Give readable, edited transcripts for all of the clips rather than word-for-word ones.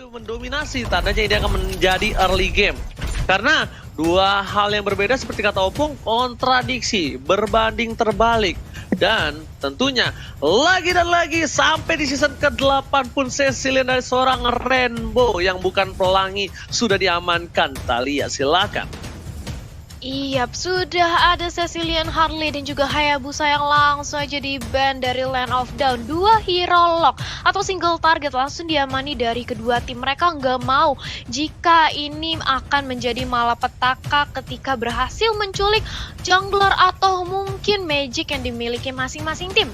begitu mendominasi, tandanya ini akan menjadi early game. Karena dua hal yang berbeda seperti kata Opung, kontradiksi, berbanding terbalik. Dan tentunya lagi dan lagi sampai di season ke-8 pun Cecilian dari seorang Rainbow yang bukan pelangi sudah diamankan. Thalia silakan. Iya, sudah ada Cecilian Harley dan juga Hayabusa yang langsung aja di-ban dari Land of Dawn. Dua hero lock atau single target langsung diamani dari kedua tim. Mereka nggak mau jika ini akan menjadi malapetaka ketika berhasil menculik jungler atau mungkin magic yang dimiliki masing-masing tim.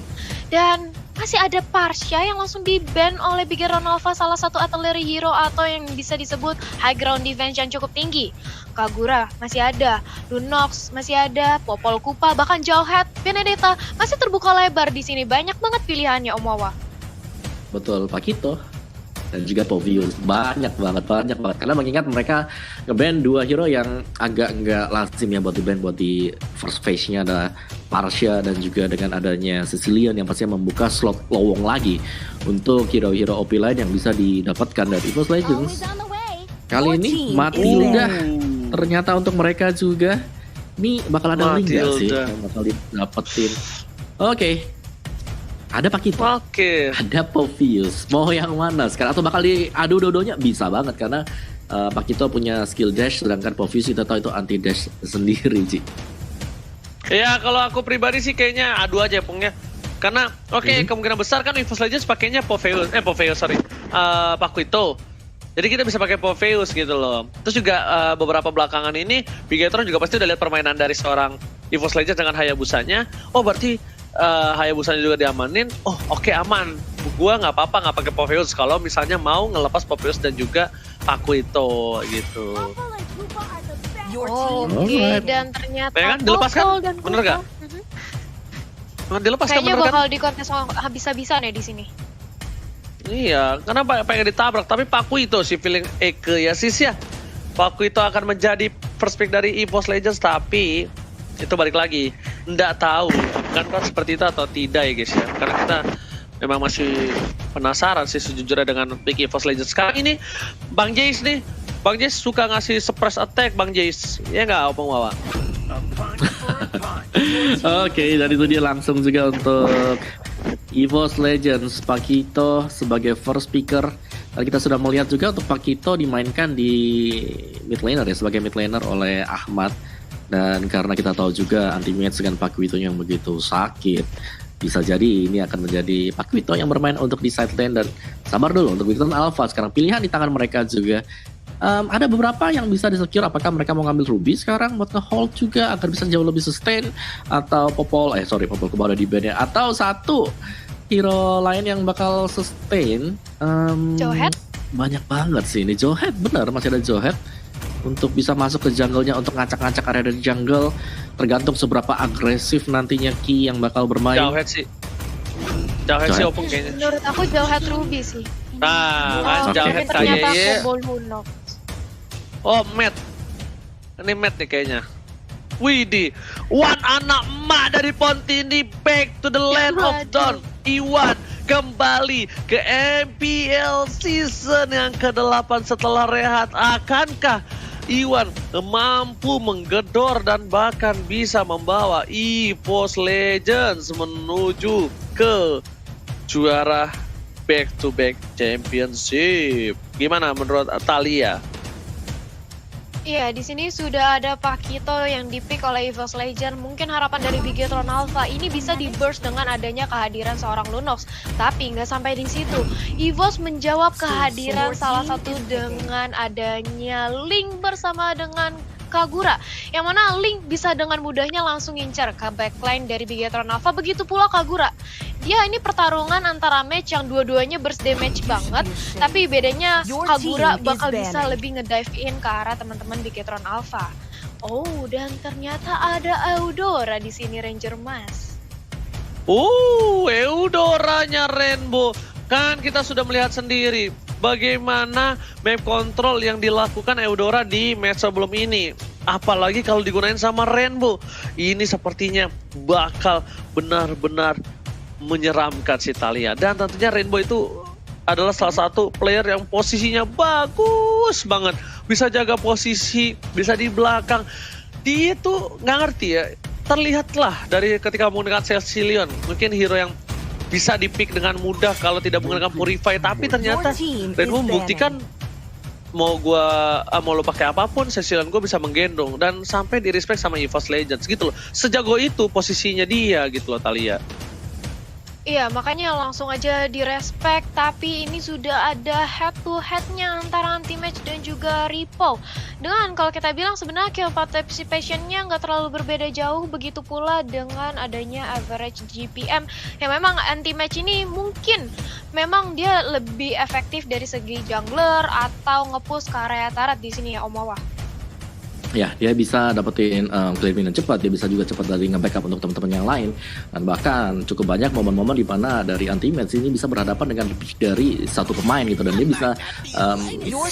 Dan masih ada Parsha yang langsung di-ban oleh Big Hero Nova, salah satu artillery hero atau yang bisa disebut high ground defense yang cukup tinggi. Kagura masih ada, Lunox masih ada, Popol Kupa, bahkan Jawhead, Benedetta masih terbuka lebar di sini. Banyak banget pilihannya Om Wawa. Betul, Pakito dan juga Povius banyak banget karena mengingat mereka nge-ban dua hero yang agak nggak lazim ya buat di-ban buat di first phase-nya. Ada Parsha dan juga dengan adanya Cecilian yang pastinya membuka slot lowong lagi untuk hero-hero OP lain yang bisa didapatkan dari EVOS Legends. Kali ini Matilda ternyata untuk mereka juga nih bakal ada link gak sih yang bakal didapetin. Oke. Ada Pakito, ada Povius, mau yang mana sekarang? Atau bakal diadu dodonya? Bisa banget karena Pakito punya skill dash, sedangkan Povius kita tahu itu anti dash sendiri sih. Ya kalau aku pribadi sih kayaknya adu aja Pungnya. Karena kemungkinan besar kan EVOS Legends pakainya Pakito. Jadi kita bisa pakai Povius gitu loh. Terus juga beberapa belakangan ini Bigetron juga pasti udah lihat permainan dari seorang EVOS Legends dengan Hayabusanya. Oh berarti Hayabusanya juga diamanin. Oh oke, aman. Gua nggak apa-apa nggak pakai Povius kalau misalnya mau ngelepas Povius dan juga Pakito gitu. Dan ternyata kan dilepaskan, bener gak? Dilepaskan kayaknya bener kan? bakal dikontes habis-habisan ya di sini. Iya, karena pengen ditabrak, tapi Pakito sih feeling Eke ya sis ya. Pakito akan menjadi first pick dari EVOS Legends, tapi itu balik lagi, nggak tahu kan seperti itu atau tidak ya guys ya. Karena kita memang masih penasaran sih sejujurnya dengan pick EVOS Legends. Sekarang ini Bang Jace nih, Bang Jace suka ngasih suppress attack Bang Jace, ya nggak Opung Wawa? Oke, dari itu dia langsung juga untuk EVOS Legends Pakito sebagai first picker. Dan kita sudah melihat juga untuk Pakito dimainkan di mid laner ya, sebagai mid laner oleh Ahmad. Dan karena kita tahu juga anti-match dengan Pakito yang begitu sakit, bisa jadi ini akan menjadi Pakito yang bermain untuk di side lane. Dan sabar dulu untuk Bigetron Alpha, sekarang pilihan di tangan mereka juga. Ada beberapa yang bisa di-secure, apakah mereka mau ngambil Ruby sekarang buat nge-hold juga agar bisa jauh lebih sustain, atau Popol Kupa udah di ban ya, atau satu hero lain yang bakal sustain. Jawhead? Banyak banget sih ini Jawhead, bener masih ada Jawhead untuk bisa masuk ke jungle-nya, untuk ngacak-ngacak area dari jungle, tergantung seberapa agresif nantinya Ki yang bakal bermain. Jawhead sih Opung kayaknya. Menurut aku Jawhead Ruby sih. Nah, Jawhead ternyata kayaknya. Lunox. Oh, Matt. Ini Matt nih kayaknya. Widih, Wan anak emak dari Pontini back to the land of Dawn. Iwan kembali ke MPL season yang ke-8 setelah rehat. Akankah Iwan mampu menggedor dan bahkan bisa membawa EVOS Legends menuju ke juara back-to-back championship? Gimana menurut Thalia? Iya, di sini sudah ada Pakito yang dipick oleh EVOS Legends. Mungkin harapan dari Bigetron Alpha ini bisa di-burst dengan adanya kehadiran seorang Lunox. Tapi nggak sampai di situ. EVOS menjawab kehadiran salah satu dengan adanya Link bersama dengan Kagura, yang mana Link bisa dengan mudahnya langsung ngincar ke backline dari Bigetron Alpha. Begitu pula Kagura. Dia ini pertarungan antara match yang dua-duanya burst damage banget, tapi bedanya Kagura bakal bisa lebih ngedive in ke arah teman-teman Bigetron Alpha. Oh, dan ternyata ada Eudora di sini, Ranger Mas. Eudoranya Rainbow. Kan kita sudah melihat sendiri bagaimana map control yang dilakukan Eudora di match sebelum ini. Apalagi kalau digunain sama Rainbow. Ini sepertinya bakal benar-benar menyeramkan si Thalia. Dan tentunya Rainbow itu adalah salah satu player yang posisinya bagus banget. Bisa jaga posisi, bisa di belakang. Dia tuh nggak ngerti ya. Terlihatlah dari ketika menggunakan Cecilion. Mungkin hero yang bisa dipick dengan mudah kalau tidak menggunakan Purify. Tapi ternyata Rainbow membuktikan mau lo pakai apapun, Cecilion gue bisa menggendong dan sampai di respect sama EVOS Legends gitu loh. Sejago itu posisinya dia gitu loh, Thalia. Iya, makanya langsung aja di respect, tapi ini sudah ada head to headnya antara Anti-Match dan juga Ripo. Dengan kalau kita bilang sebenarnya kill participation-nya nggak terlalu berbeda jauh, begitu pula dengan adanya average GPM. Yang memang Anti-Match ini mungkin memang dia lebih efektif dari segi jungler atau nge-push ke area turret di sini ya Om Wawa. Ya, dia bisa dapetin clear win cepat, dia bisa juga cepat dari nge-backup untuk teman-teman yang lain. Dan bahkan cukup banyak momen-momen di mana dari Anti-Match ini bisa berhadapan dengan lebih dari satu pemain gitu. Dan dia bisa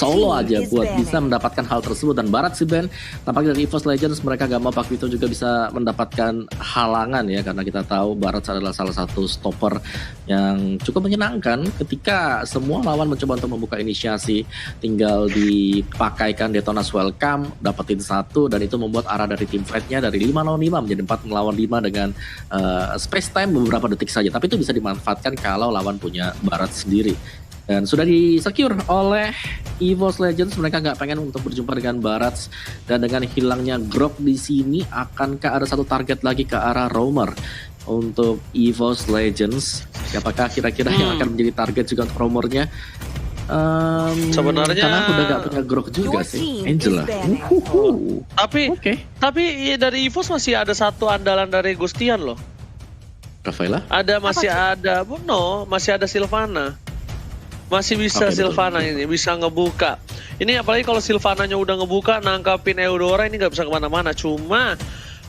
solo aja buat bisa mendapatkan hal tersebut. Dan Barat sih Ben, tampaknya dari EVOS Legends mereka gak mau Pak Vito juga bisa mendapatkan halangan ya. Karena kita tahu Barat adalah salah satu stopper yang cukup menyenangkan ketika semua lawan mencoba untuk membuka inisiasi. Tinggal dipakaikan Detona's Welcome, dapetin satu, dan itu membuat arah dari tim fight-nya dari 5 lawan 5 menjadi 4 melawan 5 dengan space time beberapa detik saja. Tapi itu bisa dimanfaatkan kalau lawan punya Barat sendiri. Dan sudah di-secure oleh EVOS Legends, mereka nggak pengen untuk berjumpa dengan Barat. Dan dengan hilangnya Grok di sini, akankah ada satu target lagi ke arah Roamer untuk EVOS Legends? Siapakah kira-kira yang akan menjadi target juga untuk Roamernya? Sebenarnya karena udah gak punya Grok juga sih, Angela. Tapi dari EVOS masih ada satu andalan dari Gustian loh. Rafaela? Masih ada Sylvana. Masih bisa Sylvana ini bisa ngebuka. Ini apalagi kalau Sylvananya udah ngebuka, nangkapin Eudora ini nggak bisa kemana-mana. Cuma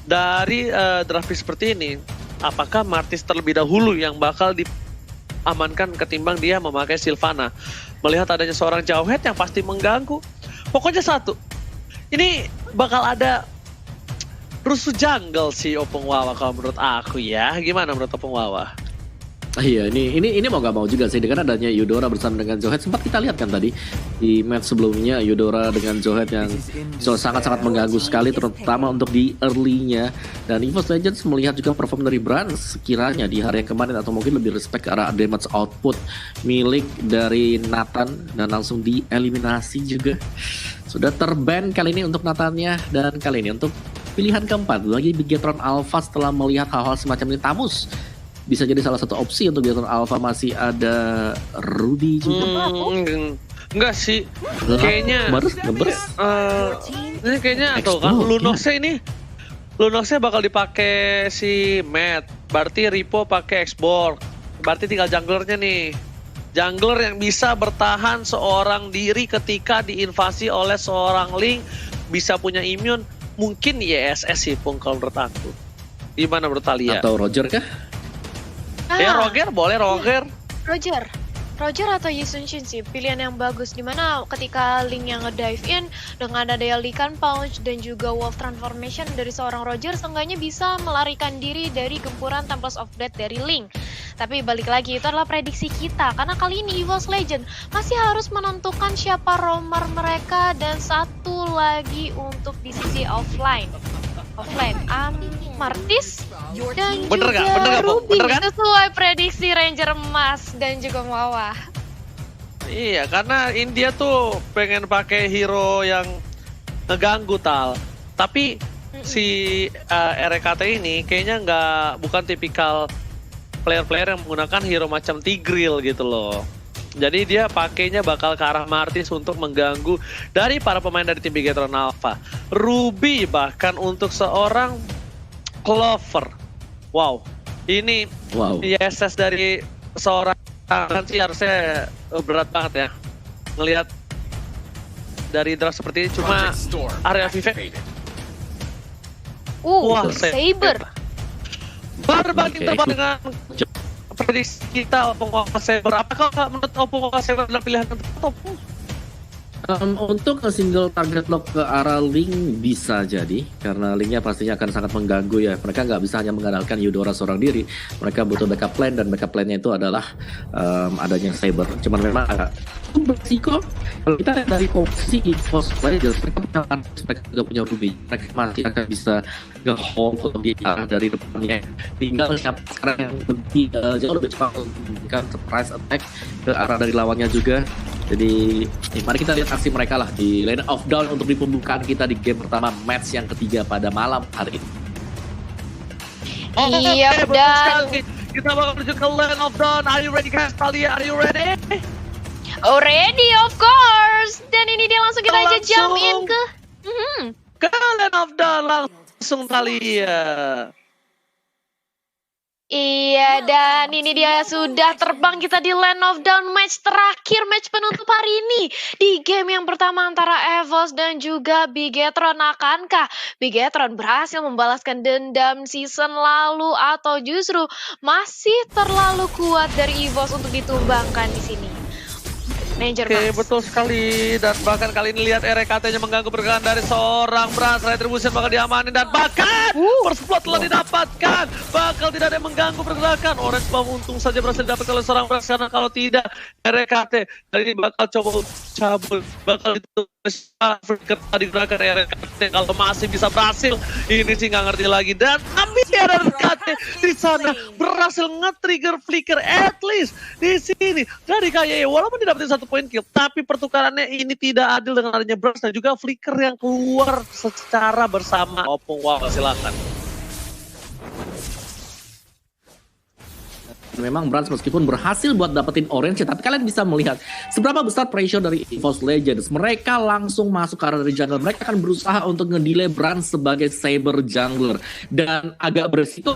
dari draft seperti ini, apakah Martis terlebih dahulu yang bakal diamankan ketimbang dia memakai Sylvana? Melihat adanya seorang Jawhead yang pasti mengganggu. Pokoknya satu, ini bakal ada rusuh jungle sih Opung Wawa kalau menurut aku ya. Gimana menurut Opung Wawa? Iya, ini mau gak mau juga sih dengan adanya Eudora bersama dengan Jawhead. Sempat kita lihat kan tadi di match sebelumnya Eudora dengan Jawhead yang sangat-sangat mengganggu sekali, terutama untuk di early-nya. Dan EVOS Legends melihat juga perform dari Brand sekiranya di hari yang kemarin, atau mungkin lebih respect ke arah damage output milik dari Nathan, dan langsung dieliminasi juga. Sudah terban kali ini untuk Nathannya, dan kali ini untuk pilihan keempat bagi Bigetron Alpha setelah melihat hal-hal semacam ini. Tamus bisa jadi salah satu opsi untuk Bigetron Alpha. Masih ada Ruby juga. Enggak sih, kayaknya ini kayaknya atau kan Lunoxnya bakal dipakai si Matt. Berarti Ripo pakai Xborg. Berarti tinggal junglernya nih. Jungler yang bisa bertahan seorang diri ketika diinvasi oleh seorang Link, bisa punya immune. Mungkin YSS sih Pung kalau menurut aku. Gimana menurut Thalia? Atau Roger kah? Roger, boleh Roger. Roger atau Yisun Shin sih pilihan yang bagus, dimana ketika Link yang nge-dive in dengan adanya Likan Punch dan juga Wolf Transformation dari seorang Roger, seenggaknya bisa melarikan diri dari gempuran Temples of Death dari Link. Tapi balik lagi, itu adalah prediksi kita, karena kali ini EVOS Legend masih harus menentukan siapa roamer mereka, dan satu lagi untuk di sisi offline Martis dan bener juga gak, Ruby, bener kan? sesuai prediksi Ranger Emas dan juga Wawa. Iya, karena India tuh pengen pakai hero yang ngeganggu Tal. Tapi si RKT ini kayaknya bukan tipikal player-player yang menggunakan hero macam Tigreal gitu loh. Jadi dia pakainya bakal ke arah Martis untuk mengganggu dari para pemain dari tim Bigetron Alpha. Ruby bahkan untuk seorang Clover. Wow, ini YSS dari seorang sih harusnya berat banget ya. Ngelihat dari draft seperti ini, cuma area Vivek. Wah, Saber. Berbanding terbalik dengan prediksi kita Opung Saber. Apakah menurut Opung Saber adalah pilihan yang tepat? Untuk single target lock ke arah Link bisa jadi, karena Linknya pastinya akan sangat mengganggu ya. Mereka nggak bisa hanya mengandalkan Eudora seorang diri, mereka butuh backup plan, dan backup plan-nya itu adalah adanya Saber. Cuman memang agak berisiko. Kalau kita lihat dari posisi EVOS Legends, mereka punya Lance, mereka juga punya Ruby, mereka masih akan bisa nge-hold di arah dari depannya. Tinggal siapa sekarang yang lebih jauh lebih cepat memberikan surprise attack ke arah dari lawannya juga. Jadi mari kita lihat aksi mereka lah di Lane of Dawn untuk di pembukaan kita di game pertama match yang ketiga pada malam hari ini. Iya, betul dan sekali. Kita bakal menuju ke Land of Dawn. Are you ready guys? Talia, are you ready? already of course. Dan ini dia langsung kita aja jump in ke Ke Land of Dawn langsung Talia. Iya, dan ini dia sudah terbang kita di Land of Dawn match terakhir, match penutup hari ini. Di game yang pertama antara EVOS dan juga Bigetron, akankah Bigetron berhasil membalaskan dendam season lalu atau justru masih terlalu kuat dari EVOS untuk ditumbangkan di sini? Ranger Oke, Mas. betul sekali. Dan bahkan kali ini lihat RKT-nya mengganggu pergerakan dari seorang Brans. Retribution bakal diamanin dan bahkan first blood telah didapatkan. Bakal tidak ada yang mengganggu pergerakan. Orange Bomb untung saja berhasil didapatkan oleh seorang Brans, karena kalau tidak RKT kali ini bakal coba cabut. Bakal itu digunakan RKT. Kalau masih bisa berhasil, ini sih nggak ngerti lagi. Dan tapi RKT di sana berhasil nge-trigger flicker at least di sini dari KYE. Walaupun didapetin 1 poin kill, tapi pertukarannya ini tidak adil dengan adanya Brans dan juga flicker yang keluar secara bersama. Opung, wow, silakan. Memang Brans meskipun berhasil buat dapetin orange, tapi kalian bisa melihat seberapa besar pressure dari EVOS Legends. Mereka langsung masuk ke arah dari jungle. Mereka akan berusaha untuk ngedelay Brans sebagai Saber jungler. Dan agak beresiko,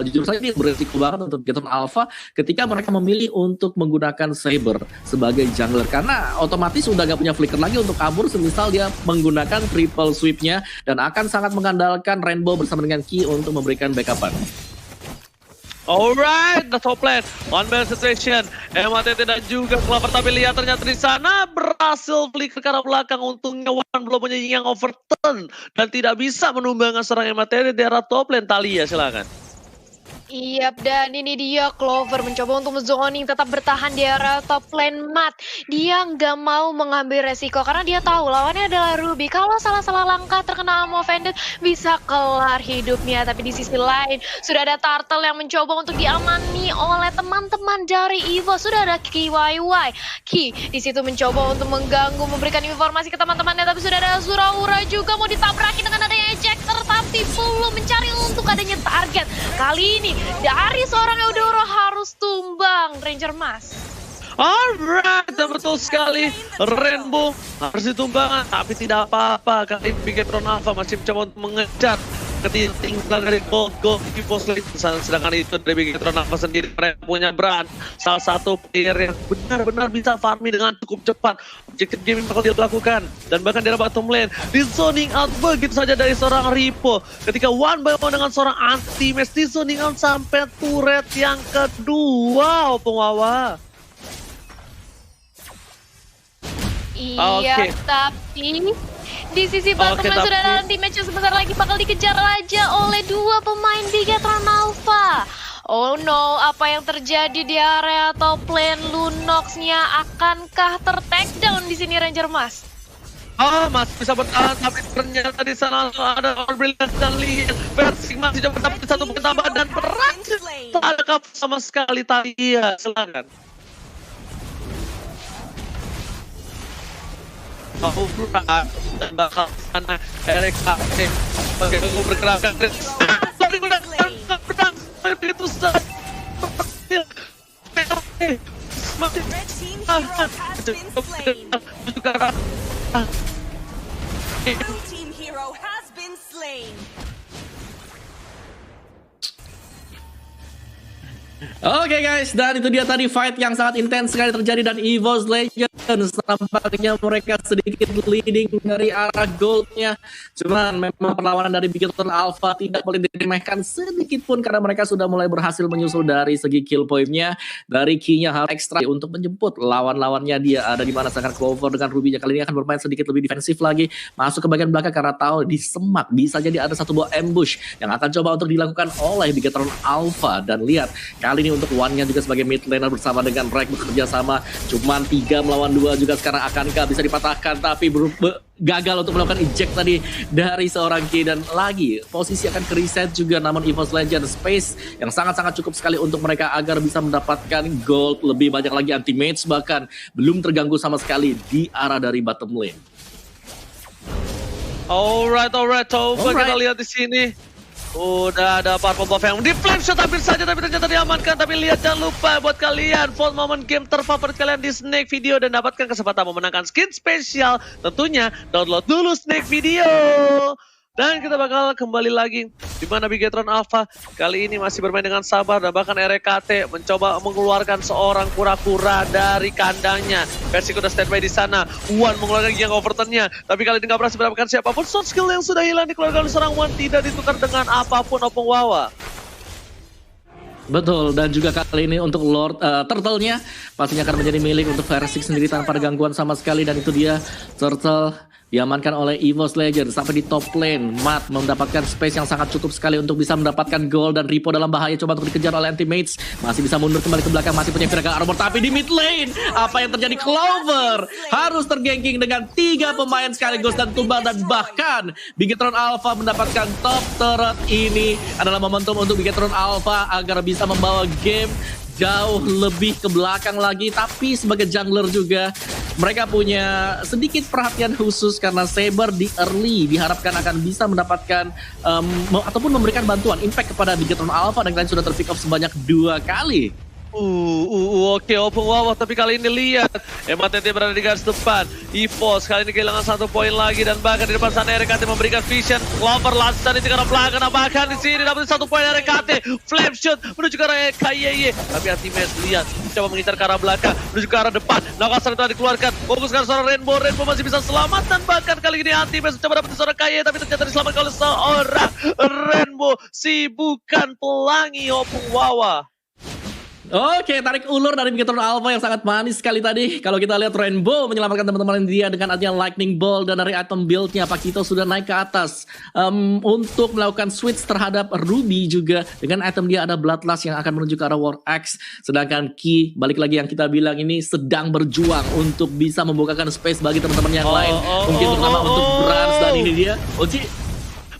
jujur saja ini beresiko banget untuk Bigetron Alpha ketika mereka memilih untuk menggunakan Saber sebagai jungler. Karena otomatis udah gak punya flicker lagi untuk kabur, semisal dia menggunakan triple sweep-nya, dan akan sangat mengandalkan Rainbow bersama dengan Ki untuk memberikan backupan. Alright, the top lane, one man situation. MATT dan juga Clover, tapi lihat ternyata di sana berhasil flicker ke arah belakang. Untungnya Wan belum punya yang overturn dan tidak bisa menumbangkan serang MATT di arah top lane. Talia, silakan. Iya, dan ini dia Clover mencoba untuk zoning, tetap bertahan di area top lane mat. Dia nggak mau mengambil resiko karena dia tahu lawannya adalah Ruby. Kalau salah-salah langkah terkena Amo Vended bisa kelar hidupnya. Tapi di sisi lain sudah ada Turtle yang mencoba untuk diamani oleh teman-teman dari Evo. Sudah ada Ki YY. Ki di situ mencoba untuk mengganggu, memberikan informasi ke teman-temannya. Tapi sudah ada Zuraura juga mau ditabrakin dengan adanya ejector, tapi belum mencari untuk adanya target. Kali ini dari seorang Eudora harus tumbang, Ranger Mas. Alright, betul sekali. Rainbow harus ditumbangkan, tapi tidak apa-apa. Kali ini Bigetron Alpha masih mencoba untuk mengejar ketinggalan dari gold EVOS Legends. Sedangkan itu dari Bigetron Alpha sendiri, mereka punya brand, salah satu player yang benar-benar bisa farming dengan cukup cepat. Objektif gaming bakal dilakukan, dan bahkan di bottom lane di zoning out begitu saja dari seorang Ripo. Ketika one by one dengan seorang anti-match di zoning out sampai turret yang kedua. Opung Wawa. Iya, tapi di sisi bottom lane sudah ada anti-match yang sebentar lagi bakal dikejar aja oleh dua pemain Bigetron Alpha. Oh no, apa yang terjadi di area top lane? Lunox-nya akankah ter-takedown di sini, Ranger Mas? Masih bisa bertahan, tapi ternyata di sana ada Brilliant dan lihat Persik masih coba dapat satu poin tambahan dan berhasil. Tak ada cover sama sekali. Talia, silakan. Dan bakal sana RKT sebagai bergerakan begitu saja. Team hero has been slain. Oke guys, dan itu dia tadi fight yang sangat intens sekali terjadi dan EVOS Legends nampaknya mereka sedikit leading dari arah goldnya. Cuman memang perlawanan dari Bigetron Alpha tidak boleh diremehkan sedikit pun karena mereka sudah mulai berhasil menyusul dari segi kill point-nya, dari key-nya hal ekstra untuk menjemput lawan-lawannya. Dia ada di mana sedangkan Clover dengan Ruby-nya kali ini akan bermain sedikit lebih defensif lagi, masuk ke bagian belakang karena tahu di semak bisa jadi ada satu buah ambush yang akan coba untuk dilakukan oleh Bigetron Alpha. Dan lihat kali ini untuk one-nya juga sebagai mid laner bersama dengan Break bekerja sama, cuman 3 melawan 2 juga sekarang akankah bisa dipatahkan, tapi gagal untuk melakukan eject tadi dari seorang Ki. Dan lagi posisi akan ke reset juga, namun EVOS Legends space yang sangat-sangat cukup sekali untuk mereka agar bisa mendapatkan gold lebih banyak lagi. Anti-mates bahkan belum terganggu sama sekali di arah dari bottom lane. Alright, coba kita lihat di sini. Udah ada purple buff yang di flame shot hampir saja tapi ternyata diamankan. Tapi lihat, jangan lupa buat kalian vote momen game terfavorit kalian di Snake Video dan dapatkan kesempatan memenangkan skin spesial. Tentunya download dulu Snake Video. Dan kita bakal kembali lagi di mana Bigetron Alpha kali ini masih bermain dengan sabar dan bahkan RKT mencoba mengeluarkan seorang kura-kura dari kandangnya. Persik udah standby di sana. Wan mengeluarkan Giang Overton-nya, tapi kali ini nggak berhasil mendapatkan siapapun. Soft skill yang sudah hilang dikeluarkan oleh seorang Wan tidak ditukar dengan apapun Opung Wawa. Betul, dan juga kali ini untuk Lord Turtle-nya pastinya akan menjadi milik untuk Persik sendiri tanpa ada gangguan sama sekali. Dan itu dia Turtle diamankan oleh EVOS Legends sampai di top lane. Matt mendapatkan space yang sangat cukup sekali untuk bisa mendapatkan goal, dan Ripo dalam bahaya coba untuk dikejar oleh anti-mates. Masih bisa mundur kembali ke belakang, masih punya Viraga Armor, tapi di mid lane apa yang terjadi? Clover harus terganking dengan 3 pemain sekaligus dan tumbang, dan bahkan Bigetron Alpha mendapatkan top turret. Ini adalah momentum untuk Bigetron Alpha agar bisa membawa game jauh lebih ke belakang lagi. Tapi sebagai jungler juga mereka punya sedikit perhatian khusus karena Saber di early diharapkan akan bisa mendapatkan ataupun memberikan bantuan impact kepada Bigetron Alpha, dan kalian sudah terpick up sebanyak 2 kali. Oke, Opung Wawa, tapi kali ini lihat MATT berada di garis depan. EVOS kali ini kehilangan 1 poin lagi, dan bahkan di depan sana RKT memberikan vision. Clover langsung di tengah belakang, nah bahkan di sini dapat 1 poin RKT. Flame shot menuju ke arah KYY, tapi Anti-Mates lihat coba mengincar ke arah belakang menuju ke arah depan. Nakasar telah dikeluarkan, fokus ke seorang Rainbow masih bisa selamat, dan bahkan kali ini Anti-Mates coba dapat seorang KYY, tapi ternyata diselamatkan oleh seorang Rainbow, si bukan pelangi Opung Wawa. Oke, tarik ulur dari Bigetron Alpha yang sangat manis sekali tadi. Kalau kita lihat Rainbow menyelamatkan teman-teman dia dengan adanya Lightning Ball, dan dari item build-nya Pakito sudah naik ke atas untuk melakukan switch terhadap Ruby juga. Dengan item dia ada Bloodlust yang akan menuju ke arah War Axe. Sedangkan Ki, balik lagi yang kita bilang ini sedang berjuang untuk bisa membukakan space bagi teman-teman yang lain. Mungkin terutama untuk Brans, dan ini dia Oji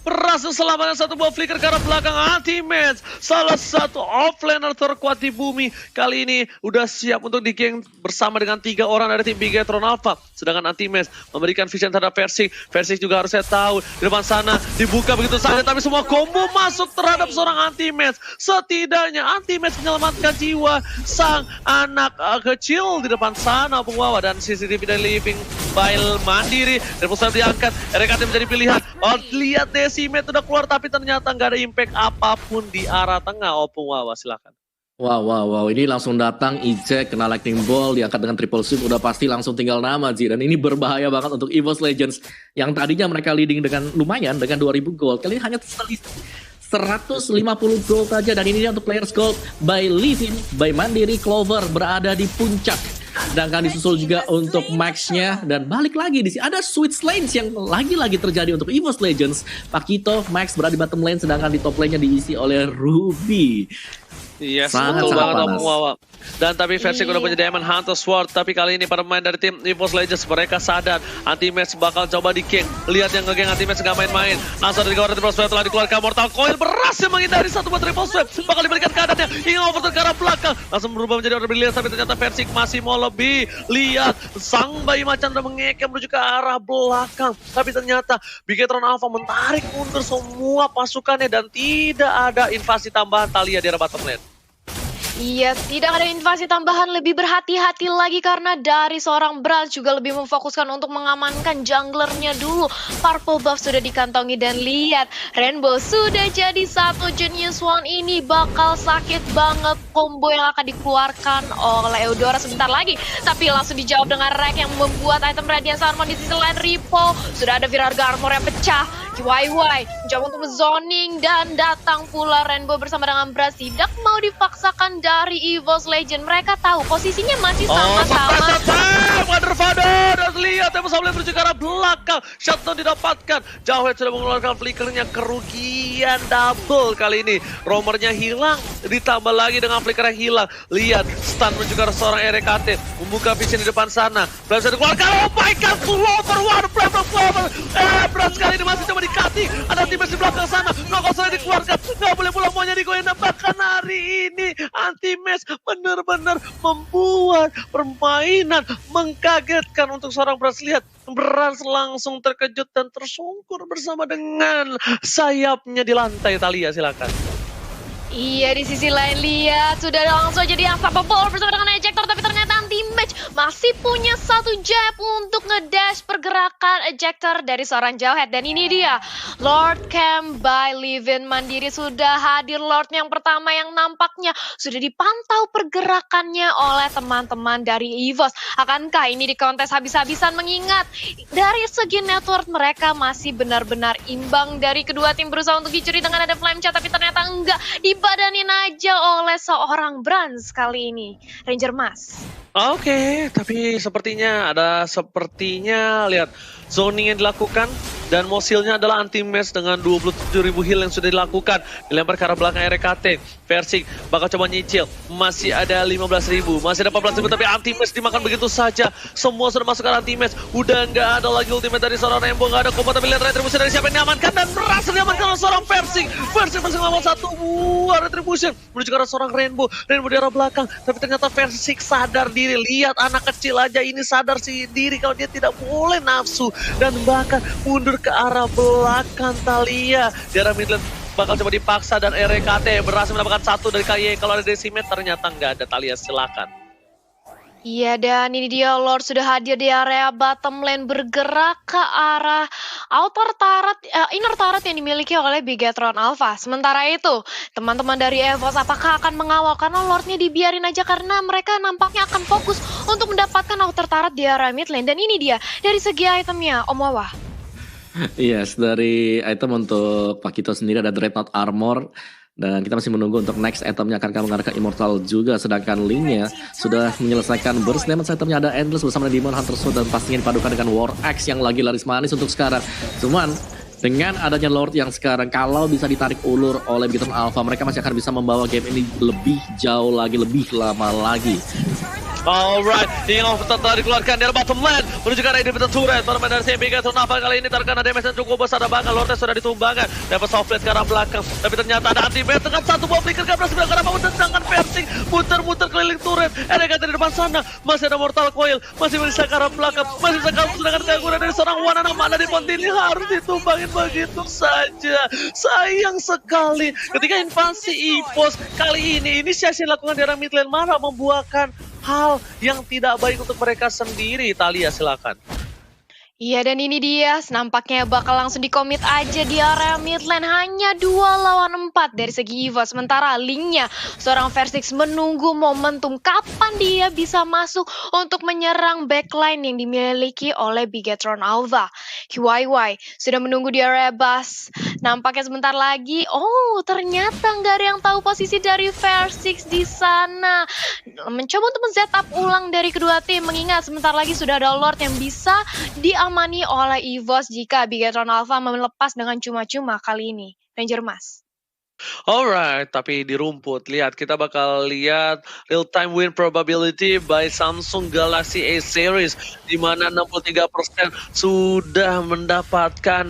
berhasil selamatkan 1 buah flicker ke arah belakang Anti-Mates. Salah satu offlaner terkuat di bumi. Kali ini udah siap untuk di-gang bersama dengan 3 orang dari tim Bigetron Alpha. Sedangkan Anti-Mates memberikan vision terhadap Persik. Persik juga harusnya tahu di depan sana dibuka begitu saja, tapi semua combo masuk terhadap seorang Anti-Mates. Setidaknya Anti-Mates menyelamatkan jiwa sang anak kecil di depan sana Opung Wawa, dan CCTV dari Living by Mandiri. Dan pusat diangkat, RKT menjadi pilihan. Oh, lihat deh, Simet udah keluar tapi ternyata nggak ada impact apapun di arah tengah. Opung Wawa, silakan. Wow, ini langsung datang eject, kena Lightning Ball, diangkat dengan triple sweep, udah pasti langsung tinggal nama Ji. Dan ini berbahaya banget untuk EVOS Legends yang tadinya mereka leading dengan lumayan dengan 2000 gold, kali ini hanya 150 gold saja. Dan ini dia untuk players gold by Livin, by Mandiri. Clover berada di puncak, sedangkan disusul juga untuk Max-nya. Dan balik lagi di sini ada switch lanes yang lagi-lagi terjadi untuk EVOS Legends. Pakito, Max berada di bottom lane, sedangkan di top lane-nya diisi oleh Ruby. Yes, sangat betul banget panas. Opung Wawa. Dan tapi Persik udah punya Diamond Hunter Sword, tapi kali ini para pemain dari tim EVOS Legends mereka sadar Anti-Mates bakal coba di-gang. Lihat yang nge-gang Anti-Mates gak main-main. Langsung dari triple sweep telah dikeluarkan, Mortal Coil berhasil menghindari 1 buat triple sweep. Bakal diberikan keadaannya, ingin overturn ke arah belakang. Langsung berubah menjadi order brilliant, tapi ternyata Persik masih mau lebih. Lihat, sang bayi macan udah mengekam menuju ke arah belakang. Tapi ternyata Bigetron Alpha menarik mundur semua pasukannya, dan tidak ada invasi tambahan Talia di arah bottom lane. Iya, tidak ada invasi tambahan, lebih berhati-hati lagi karena dari seorang Brans juga lebih memfokuskan untuk mengamankan junglernya dulu. Purple buff sudah dikantongi dan lihat, Rainbow sudah jadi satu. Genius One ini bakal sakit banget combo yang akan dikeluarkan oleh Eudora sebentar lagi. Tapi langsung dijawab dengan Rek yang membuat item Radiance Armor di sisi lain. Ripo, sudah ada Virarga Armor yang pecah. YY mencoba untuk zoning dan datang pula Rainbow bersama dengan Brans. Tidak mau dipaksakan dari EVOS Legend. Mereka tahu posisinya masih sama-sama. Father dan lihat yang sambil menuju ke arah belakang. Shutdown didapatkan. Jawhead sudah mengeluarkan flickernya, kerugian double kali ini. Roamernya hilang, ditambah lagi dengan flicker yang hilang. Lihat, stun menuju ke arah seorang RKT. Membuka vision di depan sana. Brans sudah dikeluarkan. Oh my god, full over one play from Clover. Brans kali ini masih coba dikati. Ada tim di belakang sana. Nggak sudah dikeluarkan. Nggak boleh pulang maunya digoyang. Bahkan hari ini anti-match benar-benar membuat permainan mengkagetkan untuk seorang Brans. Lihat, Brans langsung terkejut dan tersungkur bersama dengan sayapnya di lantai. Talia, silakan. Iya, di sisi lain lihat sudah langsung jadi unstoppable bersama dengan ejector, tapi ternyata anti-match masih punya satu jab untuk ngedash pergerakan ejector dari seorang Jawhead. Dan ini dia, Lord Camp by Livin Mandiri sudah hadir. Lord yang pertama yang nampaknya sudah dipantau pergerakannya oleh teman-teman dari EVOS. Akankah ini di kontes habis-habisan, mengingat dari segi network mereka masih benar-benar imbang. Dari kedua tim berusaha untuk dicuri dengan ada flame chat, tapi ternyata enggak, dibadanin aja oleh seorang Brans kali ini, Ranger Mas. Oke, tapi sepertinya lihat zoning yang dilakukan dan Mosilnya adalah anti-match dengan 27.000 heal yang sudah dilakukan. Dilempar ke arah belakang RKT. Versing bakal coba nyicil. Masih ada 15.000, masih ada 14.000, tapi anti-match dimakan begitu saja. Semua sudah masuk ke anti-match. Udah nggak ada lagi ultimate dari seorang Rainbow, nggak ada combo, tapi lihat retribution dari siapa yang diamankan dan berhasil diamankan oleh seorang Versing. Versing masih ngelawan satu buah retribution menuju ke arah seorang Rainbow. Rainbow di arah belakang, tapi ternyata Versing sadar diri. Lihat, anak kecil aja ini sadar diri kalau dia tidak boleh nafsu dan bahkan mundur ke arah belakang. Talia di arah mid lane bakal coba dipaksa dan RKT berhasil mendapatkan satu dari KY. Kalau ada Decimet ternyata nggak ada. Talia, silakan. Iya, dan ini dia, Lord sudah hadir di area bottom lane, bergerak ke arah outer turret, inner turret yang dimiliki oleh Bigetron Alpha. Sementara itu, teman-teman dari EVOS apakah akan mengawal? Karena Lordnya dibiarin aja karena mereka nampaknya akan fokus untuk mendapatkan outer turret di area mid lane. Dan ini dia, dari segi itemnya, Om Wawa. Yes, dari item untuk Pakito sendiri ada Dreadnought Armor. Dan kita masih menunggu untuk next itemnya akan mengarah ke Immortal juga. Sedangkan Link-nya sudah menyelesaikan burst damage. Itemnya ada Endless bersama Demon Hunter Sword dan pastinya dipadukan dengan War Axe yang lagi laris manis untuk sekarang. Cuman dengan adanya Lord yang sekarang, kalau bisa ditarik ulur oleh Bigetron Alpha, mereka masih akan bisa membawa game ini lebih jauh lagi, lebih lama lagi. Alright, yang telah dikeluarkan dari bottom lane menuju ke arah independent turret. Para main dari Bigetron Alpha kali ini terkena damage yang cukup besar, bahkan Lordnya sudah ditumbangkan. Dapat softplate ke arah belakang, tapi ternyata ada anti-match dengan satu buah flicker ke berhasil ke arah bawah, sedangkan Versing muter-muter keliling turret. RKT di depan sana, masih ada Mortal Coil, masih bisa ke arah belakang, masih bisa kabur, sedangkan keguguran dari seorang Wanana mana di Pontini harus ditumbangin begitu saja. Sayang sekali ketika invasi EVOS kali ini inisiasi dilakukan di arah mid lane malah membuahkan hal yang tidak baik untuk mereka sendiri. Talia, silakan. Iya, dan ini dia, nampaknya bakal langsung dikomit aja di area mid lane. Hanya 2 lawan 4 dari segi EVOS. Sementara Link-nya, seorang Versix menunggu momentum kapan dia bisa masuk untuk menyerang backline yang dimiliki oleh Bigetron Alpha. QYY sudah menunggu di area bus. Nampaknya sebentar lagi, oh ternyata nggak ada yang tahu posisi dari Versix di sana. Mencoba untuk men-setup ulang dari kedua tim, mengingat sebentar lagi sudah ada Lord yang bisa diamani oleh EVOS jika Bigetron Alpha melepas dengan cuma-cuma kali ini. Ranger Mas. Alright, tapi di rumput, lihat, kita bakal lihat real time win probability by Samsung Galaxy A series, di mana 63% sudah mendapatkan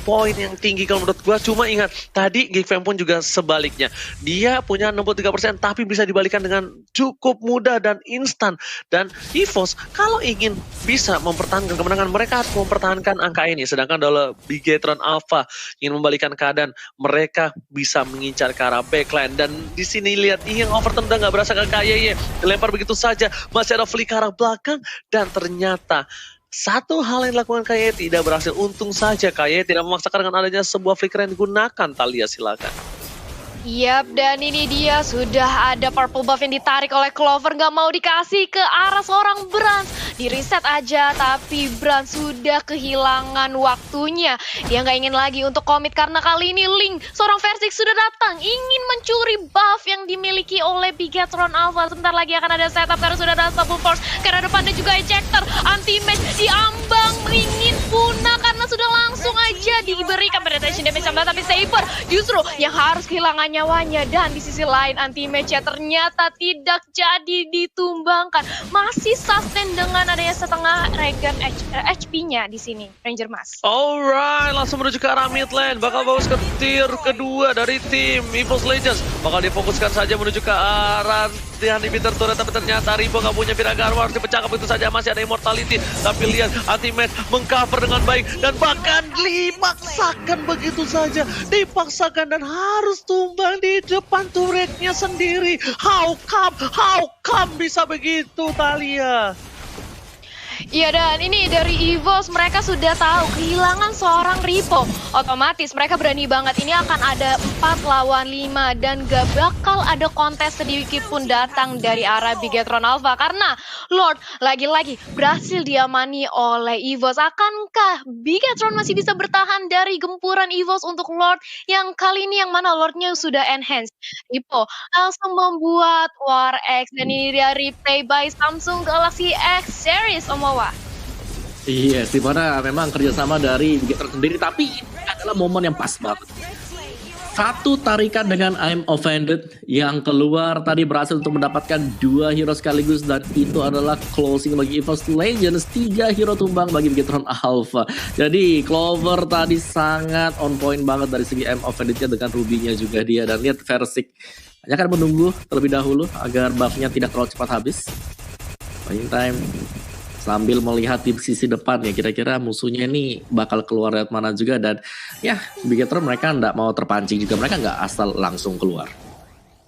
poin yang tinggi kalau menurut gua. Cuma ingat, tadi Geekfam pun juga sebaliknya. Dia punya 63% tapi bisa dibalikan dengan cukup mudah dan instan. Dan EVOS kalau ingin bisa mempertahankan kemenangan, mereka harus mempertahankan angka ini. Sedangkan kalau Bigetron Alpha ingin membalikan keadaan, mereka bisa mengincar ke arah backline. Dan di sini lihat, yang overturn udah nggak berasa ke KYY. Dilempar begitu saja, masih ada flick ke arah belakang. Dan ternyata satu hal yang dilakukan KYY tidak berhasil. Untung saja KYY tidak memaksakan dengan adanya sebuah flicker yang digunakan. Talia, silakan. Yap, dan ini dia sudah ada purple buff yang ditarik oleh Clover, nggak mau dikasih ke arah seorang Brans. Di reset aja, tapi Brans sudah kehilangan waktunya. Dia nggak ingin lagi untuk komit karena kali ini Link, seorang Versix sudah datang, ingin mencuri buff yang dimiliki oleh Bigetron Alpha. Sebentar lagi akan ada setup karena sudah ada Unstoppable Force. Karena depannya juga ejector, anti-match diambang, ingin punah karena sudah langsung aja diberikan penetration damage sama, tapi Saber justru yang harus kehilangan nyawanya. Dan di sisi lain anti-match-nya ternyata tidak jadi ditumbangkan, masih sustain dengan adanya setengah regen HP-nya di sini Ranger Mas. Alright, langsung menuju ke arah mid lane. Bakal bagus ke tier kedua dari tim EVOS Legends. Bakal difokuskan saja menuju ke arah inhibitor turret, tapi ternyata Ribo nggak punya Viragaru, harus dipecahkan begitu saja. Masih ada Immortality, tapi lihat anti-match mengcover dengan baik dan bahkan dipaksakan begitu saja, dipaksakan dan harus tumbang di depan turretnya sendiri. How come bisa begitu, Talia? Iya, dan ini dari EVOS, mereka sudah tahu kehilangan seorang Ripo. Otomatis mereka berani banget, ini akan ada 4 lawan 5 dan gak bakal ada kontes sedikit pun datang dari arah Bigetron Alpha. Karena Lord lagi-lagi berhasil diamani oleh EVOS. Akankah Bigetron masih bisa bertahan dari gempuran EVOS untuk Lord yang kali ini, yang mana Lordnya sudah enhance? Ripo langsung membuat War X, dan ini dia replay by Samsung Galaxy X Series, Omawa. Iya, di mana memang kerjasama dari Bigetron sendiri, tapi ini adalah momen yang pas banget. Satu tarikan dengan I'm Offended yang keluar tadi berhasil untuk mendapatkan 2 hero sekaligus, dan itu adalah closing bagi EVOS Legends. 3 hero tumbang bagi Bigetron Alpha. Jadi Clover tadi sangat on point banget dari segi I'm Offended-nya dengan Ruby-nya juga dia. Dan lihat Versix hanya akan menunggu terlebih dahulu agar buff-nya tidak terlalu cepat habis. Buying time sambil melihat di sisi depan ya, kira-kira musuhnya ini bakal keluar dari mana juga. Dan ya Bigetron mereka nggak mau terpancing juga, mereka nggak asal langsung keluar.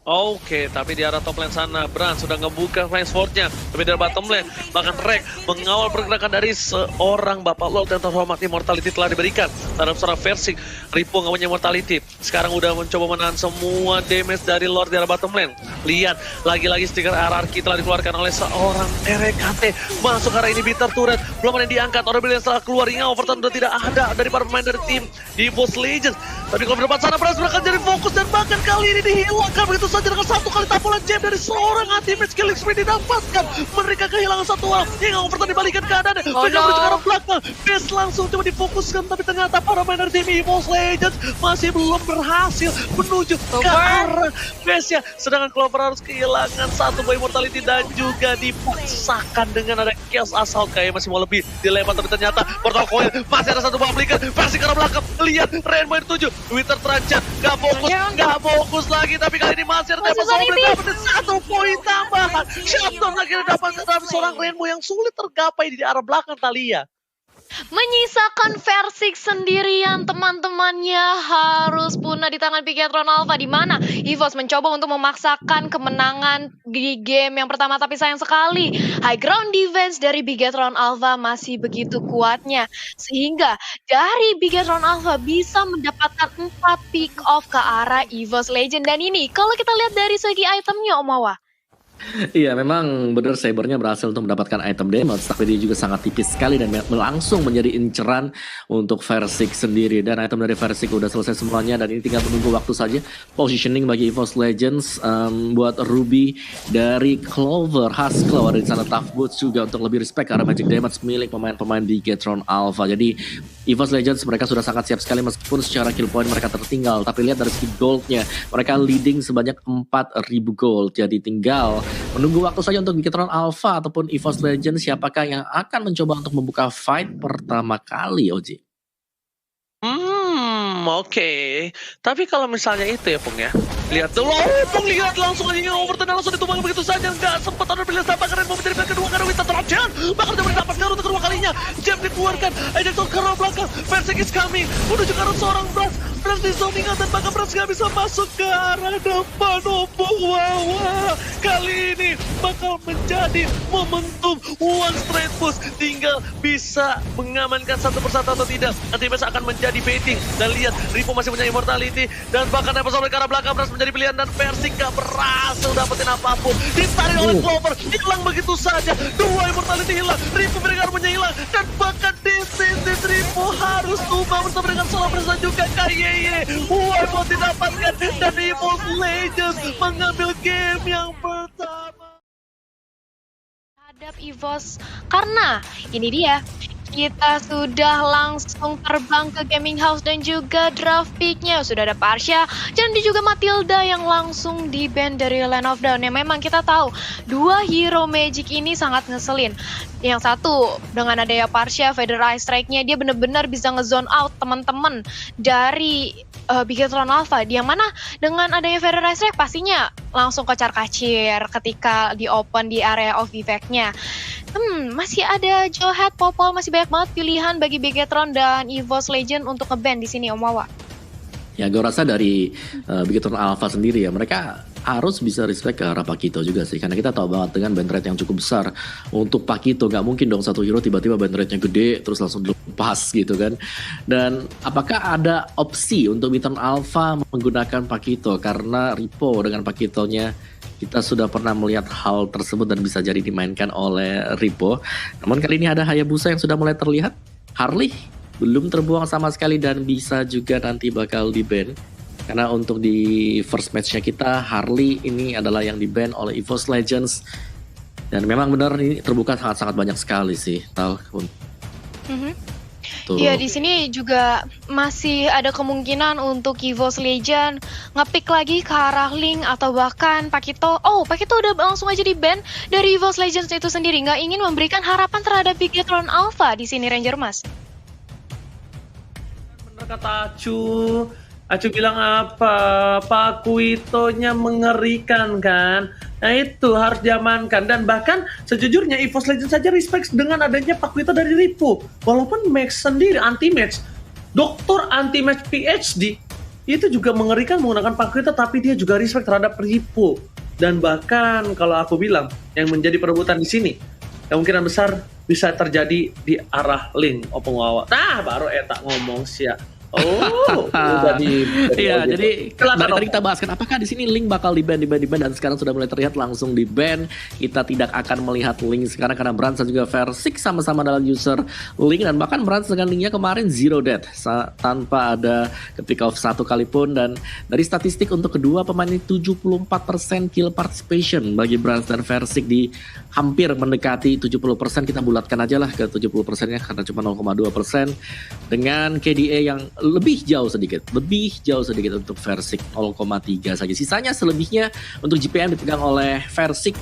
Oke, tapi di arah top lane sana, Bran sudah ngebuka flank sword-nya. Tapi dari bottom lane, bahkan Rek mengawal pergerakan dari seorang Bapak Lord yang terhormat. Immortality telah diberikan terhadap seorang Versix. Ripo nggak punya Immortality. Sekarang udah mencoba menahan semua damage dari Lord di arah bottom lane. Lihat, lagi-lagi stiker RRQ telah dikeluarkan oleh seorang RKT. Masuk ke arah inhibitor turret, belum ada yang diangkat. Orang yang setelah keluar, hingga overturn sudah tidak ada dari para pemain dari tim EVOS Legends. Tapi kalau di depan sana, Bran sudah akan jadi fokus, dan bahkan kali ini dihilangkan begitu saja dengan 1 kali tapulan jam dari seorang anti-match. Killing spree didapatkan. Mereka kehilangan 1 orang. Hingga overturn dibalikan keadaan. Mereka menuju ke arah belakang. Base langsung coba difokuskan, tapi ternyata para pemain dari tim EVOS Legends masih belum berhasil menuju ke arah base-nya. Sedangkan Clover harus kehilangan 1 buah Immortality dan juga dipaksakan dengan ada Chaos Assault. Kayak masih mau lebih dilempar, tapi ternyata Portal Coil masih ada 1 buah flicker. Versi ke arah belakang. Lihat Rainbow yang 7. Winter terancam. Gak fokus lagi, tapi kali ini masih ada dapat 1 poin tambahan. Shutdown akhirnya dapat dari seorang Rainbow yang sulit tergapai di arah belakang, Talia. Menyisakan Versix sendirian, teman-temannya harus punah di tangan Bigetron Alpha, di mana EVOS mencoba untuk memaksakan kemenangan di game yang pertama, tapi sayang sekali high ground defense dari Bigetron Alpha masih begitu kuatnya, sehingga dari Bigetron Alpha bisa mendapatkan 4 pick off ke arah EVOS Legend. Dan ini kalau kita lihat dari segi itemnya, Omawa, Iya, memang benar Sabernya berhasil untuk mendapatkan item damage, tapi dia juga sangat tipis sekali dan langsung menjadi inceran untuk Versix sendiri. Dan item dari Versix udah selesai semuanya, dan ini tinggal menunggu waktu saja. Positioning bagi EVOS Legends buat Ruby dari Clover, Husklaw ada di sana, Tough Boots juga untuk lebih respect karena magic damage milik pemain-pemain Bigetron Alpha. Jadi EVOS Legends mereka sudah sangat siap sekali meskipun secara kill point mereka tertinggal. Tapi lihat dari segi goldnya, mereka leading sebanyak 4.000 gold. Jadi tinggal menunggu waktu saja untuk Bigetron Alpha ataupun EVOS Legends siapakah yang akan mencoba untuk membuka fight pertama kali, Oji. Oke. Tapi kalau misalnya itu ya, Pung ya. Lihat dulu, Pung lihat langsung aja overturn langsung ditumbang begitu saja. Nggak sempat ada pilihan sampai karena mau menjadi pilihan kedua karena Winter terlajan. Bahkan udah mendapatkan untuk kedua kalinya. Jam dikeluarkan, Ejector ke arah belakang. Versing is coming, menuju ke arah seorang Brass. Brass di zoningan dan bahkan Brass nggak bisa masuk ke arah depan. Wah. Kali ini bakal menjadi momentum one straight push. Tinggal bisa mengamankan satu persatu atau tidak. Nanti Brass akan menjadi baiting. Dan lihat, Ripo masih punya immortality. Dan bahkan episode ke arah belakang Brass menjadi pilihan. Dan Versing gak berhasil dapetin apapun. Ditarik oleh Clover, hilang begitu saja. Dua immortality hilang, Ripo punya hilang. Dan bahkan di sini Ripo harus tumbang bersama dengan Solar Press dan juga KYY. Wipe didapatkan dan Evil Legends mengambil game yang pertama Hadap EVOS, karena ini dia, kita sudah langsung terbang ke gaming house dan juga draft picknya. Sudah ada Parsha dan juga Matilda yang langsung di-ban dari Land of Dawn. Yang memang kita tahu dua hero Magic ini sangat ngeselin. Yang satu dengan adanya Parsha, Feather Eye Strike-nya dia benar-benar bisa nge-zone out teman-teman dari Bigetron Alpha. Yang mana dengan adanya Feather Eye Strike pastinya langsung kocar-kacir ketika di open di area of effect-nya. Masih ada Johat, Popol, masih banyak banget pilihan bagi Bigetron dan EVOS Legend untuk nge-ban di sini, Om Wawa. Ya, gue rasa dari Bigetron Alpha sendiri ya, mereka harus bisa respect ke arah Pakito juga sih. Karena kita tahu banget dengan ban rate yang cukup besar untuk Pakito. Gak mungkin dong satu hero tiba-tiba ban rate-nya gede terus langsung lepas gitu kan. Dan apakah ada opsi untuk Bigetron Alpha menggunakan Pakito? Karena Ripo dengan Pakitonya kita sudah pernah melihat hal tersebut dan bisa jadi dimainkan oleh Ripo. Namun kali ini ada Hayabusa yang sudah mulai terlihat. Harley belum terbuang sama sekali dan bisa juga nanti bakal di-ban. Karena untuk di first match-nya kita, Harley ini adalah yang di-ban oleh EVOS Legends. Dan memang benar ini terbuka sangat-sangat banyak sekali sih. Iya, di sini juga masih ada kemungkinan untuk EVOS Legend ngepick lagi ke arah Link atau bahkan Pakito. Oh, Pakito udah langsung aja di-ban dari EVOS Legends itu sendiri. Nggak ingin memberikan harapan terhadap Bigetron Alpha di sini, Ranger Mas. Bener kata Acu bilang apa? Pak Kuitonya mengerikan kan? Nah itu harus diamankan. Dan bahkan sejujurnya EVOS Legends saja respect dengan adanya Pak Kuito dari Ripo. Walaupun Max sendiri anti-match, dokter anti-match PhD itu juga mengerikan menggunakan Pak Kuito, tapi dia juga respect terhadap Ripo. Dan bahkan kalau aku bilang yang menjadi perebutan di sini, kemungkinan besar bisa terjadi di arah Link Openg Wawa. Nah baru tak ngomong sih ya. Oh, udah iya, jadi dari tadi kita bahas kan apakah di sini Link bakal di-ban dan sekarang sudah mulai terlihat langsung di-ban. Kita tidak akan melihat Link sekarang karena Brans dan juga Versik sama-sama dalam user Link, dan bahkan Brans dengan Linknya kemarin 0 death tanpa ada kepick off satu kali pun. Dan dari statistik untuk kedua pemain ini 74% kill participation bagi Brans dan Versik di hampir mendekati 70%. Kita bulatkan aja lah ke 70%-nya karena cuma 0,2% dengan KDA yang lebih jauh sedikit untuk Versik 0,3 saja. Sisanya selebihnya untuk GPM dipegang oleh Versik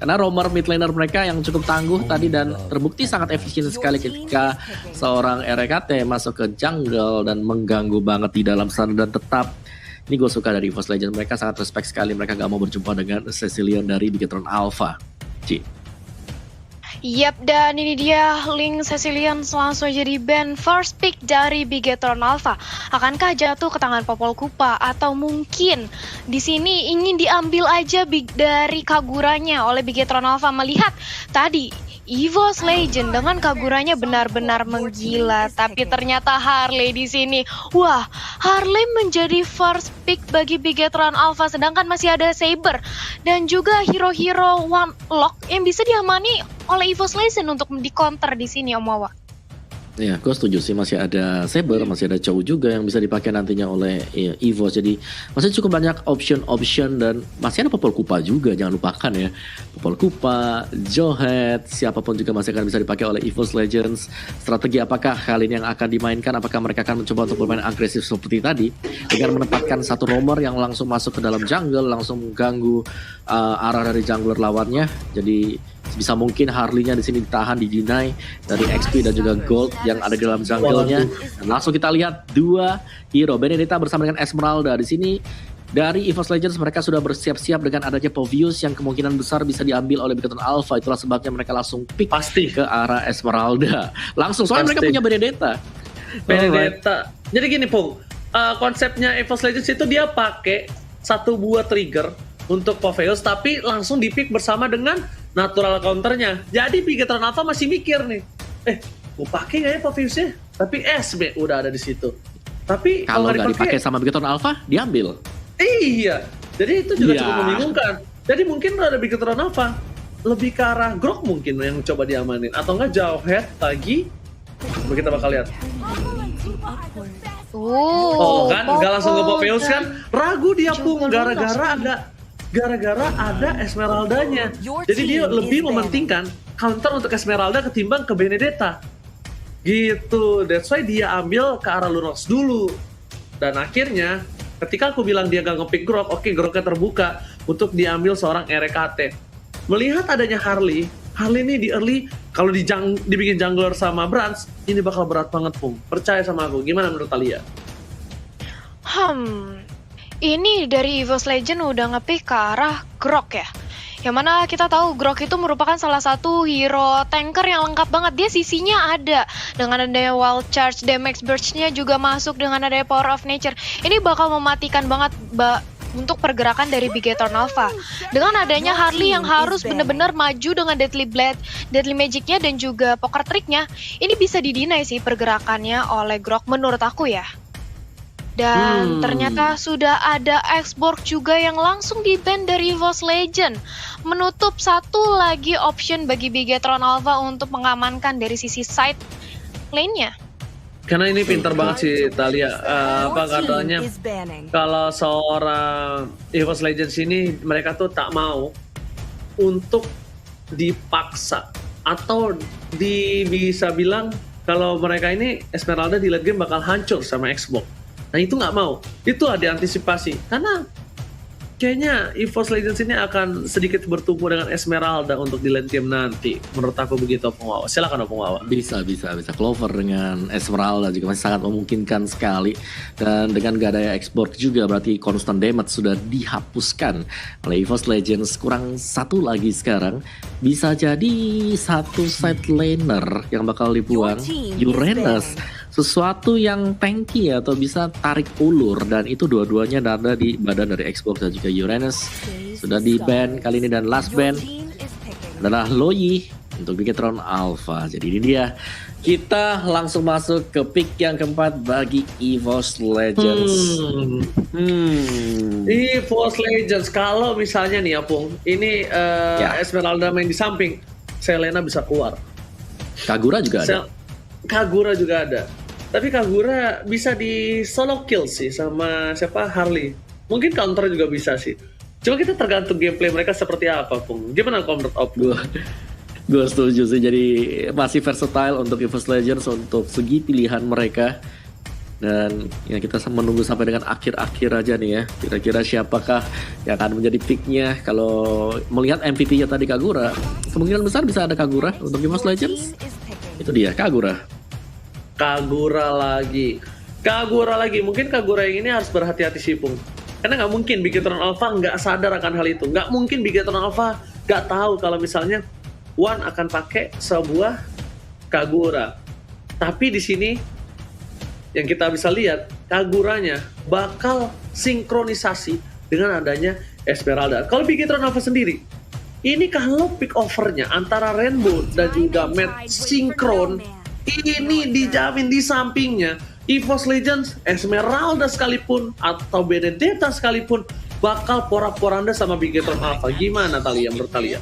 karena roamer mid laner mereka yang cukup tangguh tadi dan terbukti sangat efisien sekali ketika seorang RKT masuk ke jungle dan mengganggu banget di dalam sana. Dan tetap ini gue suka dari EVOS Legends, mereka sangat respect sekali, mereka gak mau berjumpa dengan Cecilion dari Bigetron Alpha. Yap, dan ini dia Link Cecilion langsung jadi ban first pick dari Bigetron Alpha. Akankah jatuh ke tangan Popol Kupa atau mungkin di sini ingin diambil aja dari Kaguranya oleh Bigetron Alpha melihat tadi EVOS Legend dengan Kaguranya benar-benar menggila, tapi ternyata Harley di sini. Wah, Harley menjadi first pick bagi Bigetron Alpha, sedangkan masih ada Saber dan juga hero-hero one lock yang bisa diamani oleh EVOS Legend untuk di counter di sini, Om Wawa. Ya, gue setuju sih, masih ada Saber, masih ada Chow juga yang bisa dipakai nantinya oleh EVOS. Jadi masih cukup banyak option dan masih ada Popol Kupa juga, jangan lupakan ya. Popol Kupa, Johet, siapapun juga masih akan bisa dipakai oleh EVOS Legends. Strategi apakah kali ini yang akan dimainkan? Apakah mereka akan mencoba untuk bermain agresif seperti tadi dengan menempatkan satu roamer yang langsung masuk ke dalam jungle, langsung mengganggu arah dari jungler lawannya. Jadi Sebisa mungkin Harley-nya di sini ditahan, di-deny dari XP dan juga Gold yang ada di dalam jungle-nya. Dan langsung kita lihat dua hero, Benedetta bersama dengan Esmeralda di sini. Dari EVOS Legends mereka sudah bersiap-siap dengan adanya Povius yang kemungkinan besar bisa diambil oleh Bigoton Alpha. Itulah sebabnya mereka langsung pick Pasti. ke arah Esmeralda. Langsung, soalnya mereka Pasti. punya Benedetta. Benedetta. Jadi gini Pung, konsepnya EVOS Legends itu dia pakai satu buah trigger untuk Povius, tapi langsung di-pick bersama dengan natural counternya. Jadi Bigetron Alpha masih mikir nih, gue pakai nggak ya Poviusnya? Tapi SB udah ada di situ. Tapi Kalau nggak dipakai, dipakai sama Bigoton Alpha, diambil. iya. Jadi itu juga Iya. cukup membingungkan. Jadi mungkin ada Bigetron Alpha lebih ke arah Grok mungkin yang coba diamanin, atau enggak jauh head lagi. Kita bakal lihat. Oh kan, nggak langsung ke Povius kan? Ragu dia Pung, gara-gara ada Esmeraldanya. Jadi dia lebih mementingkan counter untuk Esmeralda ketimbang ke Benedetta. Gitu, that's why dia ambil ke arah Lunox dulu. Dan akhirnya, ketika aku bilang dia gak ngepick Grok, oke Groknya terbuka untuk diambil seorang RKT. Melihat adanya Harley ini di early, kalau dibikin jungler sama Brands, ini bakal berat banget Pung. Percaya sama aku, gimana menurut Thalia? Ini dari EVOS Legend udah nge-pick ke arah Grok ya. Yang mana kita tahu Grok itu merupakan salah satu hero tanker yang lengkap banget. Dia sisinya ada. Dengan adanya wild charge, damage burst-nya juga masuk dengan adanya power of nature. Ini bakal mematikan banget untuk pergerakan dari Bigetron Alpha. Dengan adanya Harley yang harus benar-benar maju dengan Deadly Blade, Deadly Magic-nya dan juga Poker Trick-nya, ini bisa didinai sih pergerakannya oleh Grok menurut aku ya. Dan ternyata sudah ada X-Borg juga yang langsung di-ban dari EVOS Legend. Menutup satu lagi option bagi Bigetron Alpha untuk mengamankan dari sisi side lane-nya. Karena ini pintar banget sih Thalia, apa katanya, kalau seorang EVOS Legends ini mereka tuh tak mau untuk dipaksa atau bisa bilang kalau mereka ini Esmeralda di late game bakal hancur sama Xbox. Nah itu nggak mau, itu ada diantisipasi karena kayaknya EVOS Legends ini akan sedikit bertumpu dengan Esmeralda untuk di late game nanti. Menurut aku begitu, Opung Wawa. Silakan Opung Wawa. Bisa. Clover dengan Esmeralda juga masih sangat memungkinkan sekali. Dan dengan gak ada export juga berarti constant damage sudah dihapuskan oleh EVOS Legends. Kurang satu lagi sekarang. Bisa jadi satu side laner yang bakal dibuang, Uranus. Sesuatu yang tanky atau bisa tarik ulur, dan itu dua-duanya ada di badan dari Xbox dan juga Uranus. Sudah di ban kali ini, dan last ban adalah Loyi untuk Bigetron Alpha. Jadi ini dia, kita langsung masuk ke pick yang keempat bagi EVOS Legends. EVOS Legends, kalau misalnya nih Opung, ini Esmeralda main di samping, Selena bisa keluar. Kagura juga ada. Kagura juga ada. Tapi Kagura bisa di solo kill sih sama siapa, Harley. Mungkin counter juga bisa sih. Cuma kita tergantung gameplay mereka seperti apa, Pung. Gimana kalau menurut Op? Gue setuju sih, jadi masih versatile untuk EVOS Legends untuk segi pilihan mereka. Dan ya kita menunggu sampai dengan akhir-akhir aja nih ya. Kira-kira siapakah yang akan menjadi picknya. Kalau melihat MVP-nya tadi Kagura, kemungkinan besar bisa ada Kagura untuk EVOS Legends. Itu dia, Kagura lagi. Mungkin Kagura yang ini harus berhati-hati sih, Pung. Karena nggak mungkin Bigetron Alpha nggak sadar akan hal itu. Nggak mungkin Bigetron Alpha nggak tahu kalau misalnya One akan pakai sebuah Kagura. Tapi di sini yang kita bisa lihat, Kaguranya bakal sinkronisasi dengan adanya Esmeralda. Kalau Bigetron Alpha sendiri, ini kalau pick overnya antara Rainbow dan juga Matt sinkron, ini dijamin di sampingnya EVOS Legends, Esmeralda sekalipun atau Benedetta sekalipun bakal porak-poranda sama Bigetron Alpha. Gimana Thalia, menurut Thalia?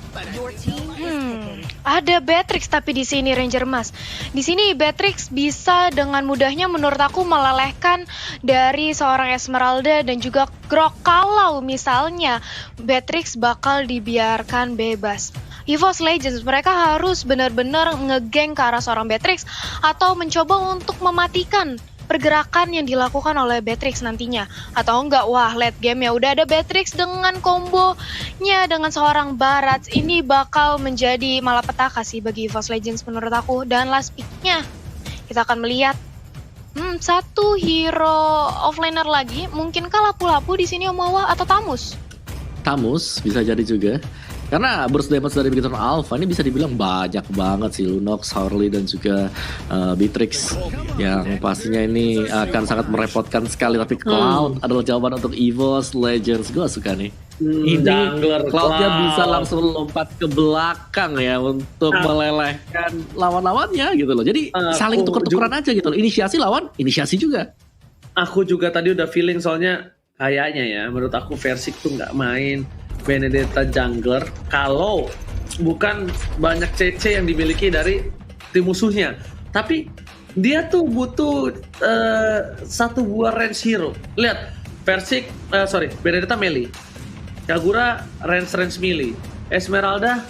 Ada Beatrix tapi di sini Ranger Mas. Di sini Beatrix bisa dengan mudahnya menurut aku melelehkan dari seorang Esmeralda dan juga Grok kalau misalnya Beatrix bakal dibiarkan bebas. EVOS Legends mereka harus benar-benar ngegeng ke arah seorang Beatrix atau mencoba untuk mematikan pergerakan yang dilakukan oleh Beatrix nantinya. Atau enggak, wah late game ya udah ada Beatrix dengan kombonya dengan seorang Barats. Ini bakal menjadi malapetaka sih bagi EVOS Legends menurut aku. Dan last pick-nya kita akan melihat satu hero offlaner lagi. Mungkinkah lapu-lapu di sini Omawa atau Tamus? Tamus bisa jadi juga. Karena burst damage dari Bigetron Alpha ini bisa dibilang banyak banget sih. Lunox, Harley dan juga Beatrix yang pastinya ini akan sangat merepotkan sekali. Tapi Cloud adalah jawaban untuk EVOS Legends. Gue suka nih. Ini Jungler Cloud-nya Cloud. bisa langsung lompat ke belakang ya untuk melelehkan lawan-lawannya gitu loh. Jadi saling tuker-tukeran aja gitu loh. Inisiasi lawan, inisiasi juga. Aku juga tadi udah feeling soalnya kayaknya ya, menurut aku Versik tuh nggak main Benedetta jungler kalau bukan banyak CC yang dimiliki dari tim musuhnya. Tapi dia tuh butuh satu buah range hero. Lihat, Versik, Benedetta melee, Kagura range melee, Esmeralda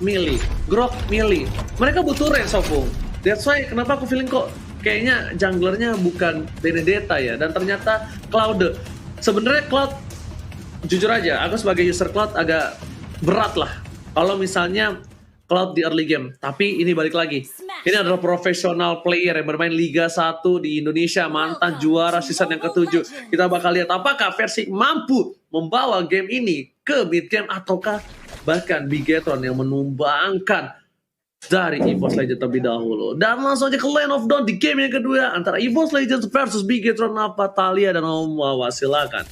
melee, Grok melee. Mereka butuh range Opung. That's why kenapa aku feeling kok kayaknya junglernya bukan Benedetta ya. Dan ternyata Cloud. Sebenarnya Cloud, jujur aja, aku sebagai user Cloud agak berat lah kalau misalnya Cloud di early game. Tapi ini balik lagi, ini adalah profesional player yang bermain Liga 1 di Indonesia, mantan juara season yang ke-7. Kita bakal lihat apakah Versik mampu membawa game ini ke mid game ataukah bahkan Bigetron yang menumbangkan dari EVOS Legends terlebih dahulu. Dan langsung aja ke Land of Dawn di game yang kedua antara EVOS Legends versus Bigetron. Apa Talia dan Omawa, silakan.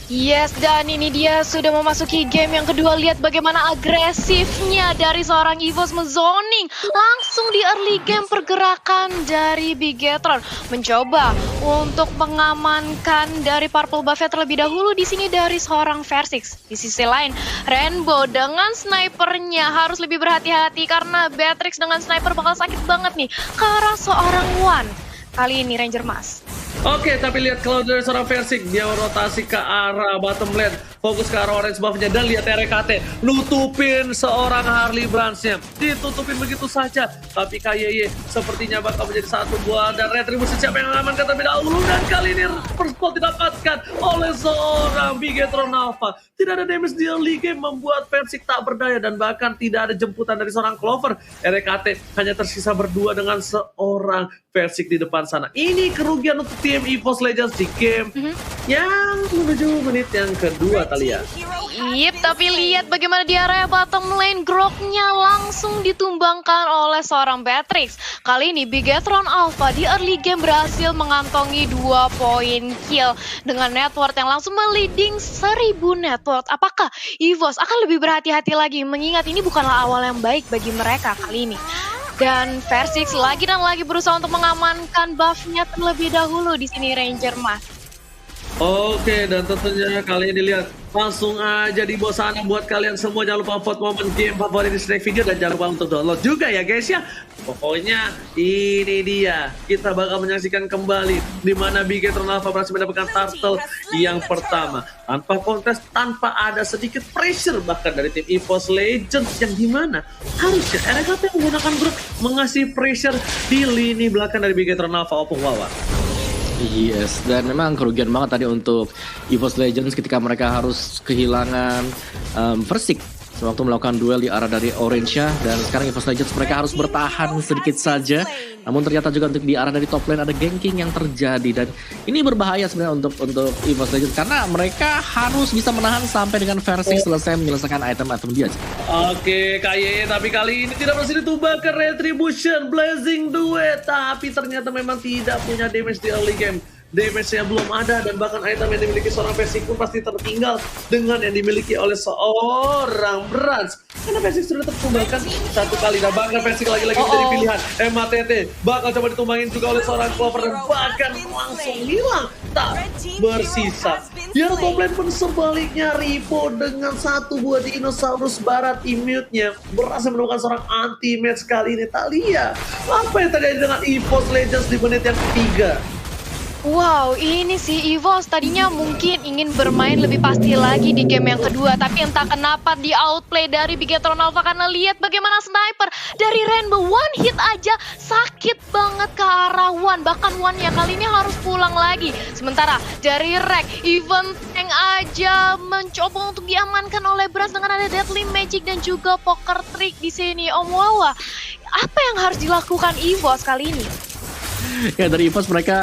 Yes, dan ini dia sudah memasuki game yang kedua. Lihat bagaimana agresifnya dari seorang EVOS menzoning langsung di early game. Pergerakan dari Bigetron mencoba untuk mengamankan dari Purple Buffet terlebih dahulu di sini dari seorang Versix. Di sisi lain, Rainbow dengan snipernya harus lebih berhati-hati karena Beatrix dengan sniper bakal sakit banget nih ke arah seorang Wan. Kali ini Ranger Mas. Oke, tapi lihat kalau dari seorang Versik, dia rotasi ke arah bottom lane, fokus ke arah orange buff-nya, dan lihat RKT nutupin seorang Harley Branch-nya, ditutupin begitu saja. Tapi KYY sepertinya bakal menjadi satu buah, dan Retribution siapa yang mengamankan terlebih dahulu, dan kali ini first blood didapatkan oleh seorang Bigetron Alpha. Tidak ada damage di early game, membuat Versik tak berdaya, dan bahkan tidak ada jemputan dari seorang Clover. RKT hanya tersisa berdua dengan seorang Versik di depan sana. Ini kerugian untuk tim EVOS Legends di game yang menuju menit yang kedua, Talia. Yep, tapi lihat bagaimana di area bottom lane Groknya langsung ditumbangkan oleh seorang Beatrix. Kali ini Bigetron Alpha di early game berhasil mengantongi 2 poin kill dengan net worth yang langsung meliding 1000 net worth. Apakah EVOS akan lebih berhati-hati lagi mengingat ini bukanlah awal yang baik bagi mereka kali ini. Dan Versix lagi dan lagi berusaha untuk mengamankan buff-nya terlebih dahulu di sini Ranger Mas. Oke, dan tentunya kali ini lihat langsung aja di bawah sana buat kalian semua. Jangan lupa vote momen game favorit di snack video dan jangan lupa untuk download juga ya guys ya. Pokoknya ini dia, kita bakal menyaksikan kembali di mana Bigetron Alpha berhasil mendapatkan turtle yang pertama tanpa kontes, tanpa ada sedikit pressure bahkan dari tim EVOS Legends yang dimana harusnya RKT menggunakan grup mengasih pressure di lini belakang dari Bigetron Alpha. Opung Wawa. Yes, dan memang kerugian banget tadi untuk EVOS Legends ketika mereka harus kehilangan Versik sewaktu melakukan duel di arah dari Orange-nya, dan sekarang EVOS Legends mereka harus bertahan sedikit saja. Namun ternyata juga untuk di arah dari top lane ada ganking yang terjadi, dan ini berbahaya sebenarnya untuk EVOS Legends karena mereka harus bisa menahan sampai dengan Versik selesai menyelesaikan item-item dia. Oke, KYY tapi kali ini tidak berhasil ditumbangkan Retribution Blazing Duet, tapi ternyata memang tidak punya damage di early game. Damage-nya belum ada dan bahkan item yang dimiliki seorang Versik pun pasti tertinggal dengan yang dimiliki oleh seorang Branch. Karena Versik sudah tertumbangkan satu kali dan bahkan Versik lagi-lagi menjadi pilihan. MATT bakal coba ditumbangin juga oleh seorang Clover dan bahkan langsung hilang tak bersisa. Biar top lane pun sebaliknya Ripo dengan satu buah Dinosaurus Barat immute-nya berhasil menemukan seorang anti-match kali ini. Talia, apa yang terjadi dengan EVOS Legends di menit yang ketiga? Wow, ini sih EVOS tadinya mungkin ingin bermain lebih pasti lagi di game yang kedua, tapi entah kenapa di outplay dari Bigetron Alpha karena lihat bagaimana sniper dari Rainbow one hit aja sakit banget ke arah One, bahkan One ya kali ini harus pulang lagi. Sementara dari Rek, even Tank aja mencoba untuk diamankan oleh Brass dengan ada Deadly Magic dan juga Poker Trick di sini. Om Wawa, apa yang harus dilakukan EVOS kali ini? Ya dari EVOS mereka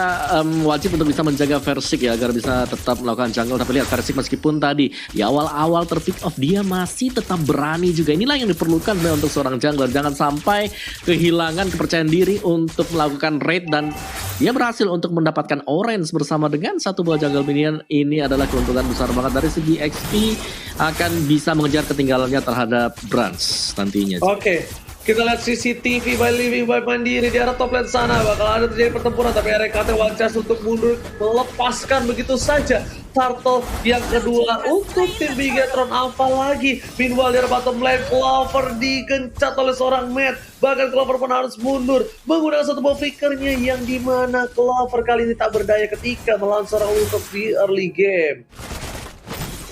wajib untuk bisa menjaga Versik ya agar bisa tetap melakukan jungle. Tapi lihat Versik meskipun tadi di awal-awal terpick off dia masih tetap berani juga. Inilah yang diperlukan untuk seorang jungler. Jangan sampai kehilangan kepercayaan diri untuk melakukan raid dan dia berhasil untuk mendapatkan orange bersama dengan satu buah jungle minion. Ini adalah keuntungan besar banget dari segi XP, akan bisa mengejar ketinggalannya terhadap Brans nantinya. Oke. Kita lihat CCTV by Living by Mandiri di arah top lane sana. Bakal ada terjadi pertempuran, tapi RKT one chance untuk mundur, melepaskan begitu saja Turtle yang kedua untuk tim Bigetron Alpha lagi. Meanwhile di arah bottom lane, Clover digencat oleh seorang Matt. Bahkan Clover pun harus mundur menggunakan satu buah flickernya, yang dimana Clover kali ini tak berdaya ketika melawan seorang Lutok di early game.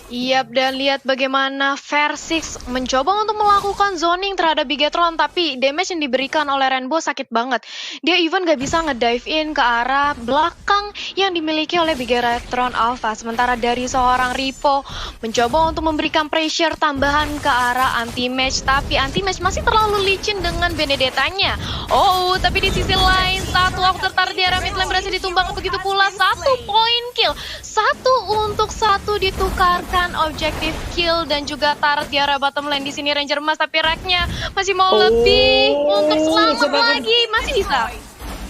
Yap, dan lihat bagaimana Versix mencoba untuk melakukan zoning terhadap Bigetron, tapi damage yang diberikan oleh Rainbow sakit banget. Dia even gak bisa ngedive in ke arah belakang yang dimiliki oleh Bigetron Alpha. Sementara dari seorang Ripo mencoba untuk memberikan pressure tambahan ke arah anti-match, tapi anti-match masih terlalu licin dengan Benedetta-nya. Oh, tapi di sisi lain satu waktu tertarik di arah mid lane berhasil ditumbang, begitu pula satu point kill. 1-1 ditukarkan objektif kill dan juga turret di arah bottom lane di sini Ranger Emas, tapi Reknya masih mau lebih untuk selamat lagi, masih bisa.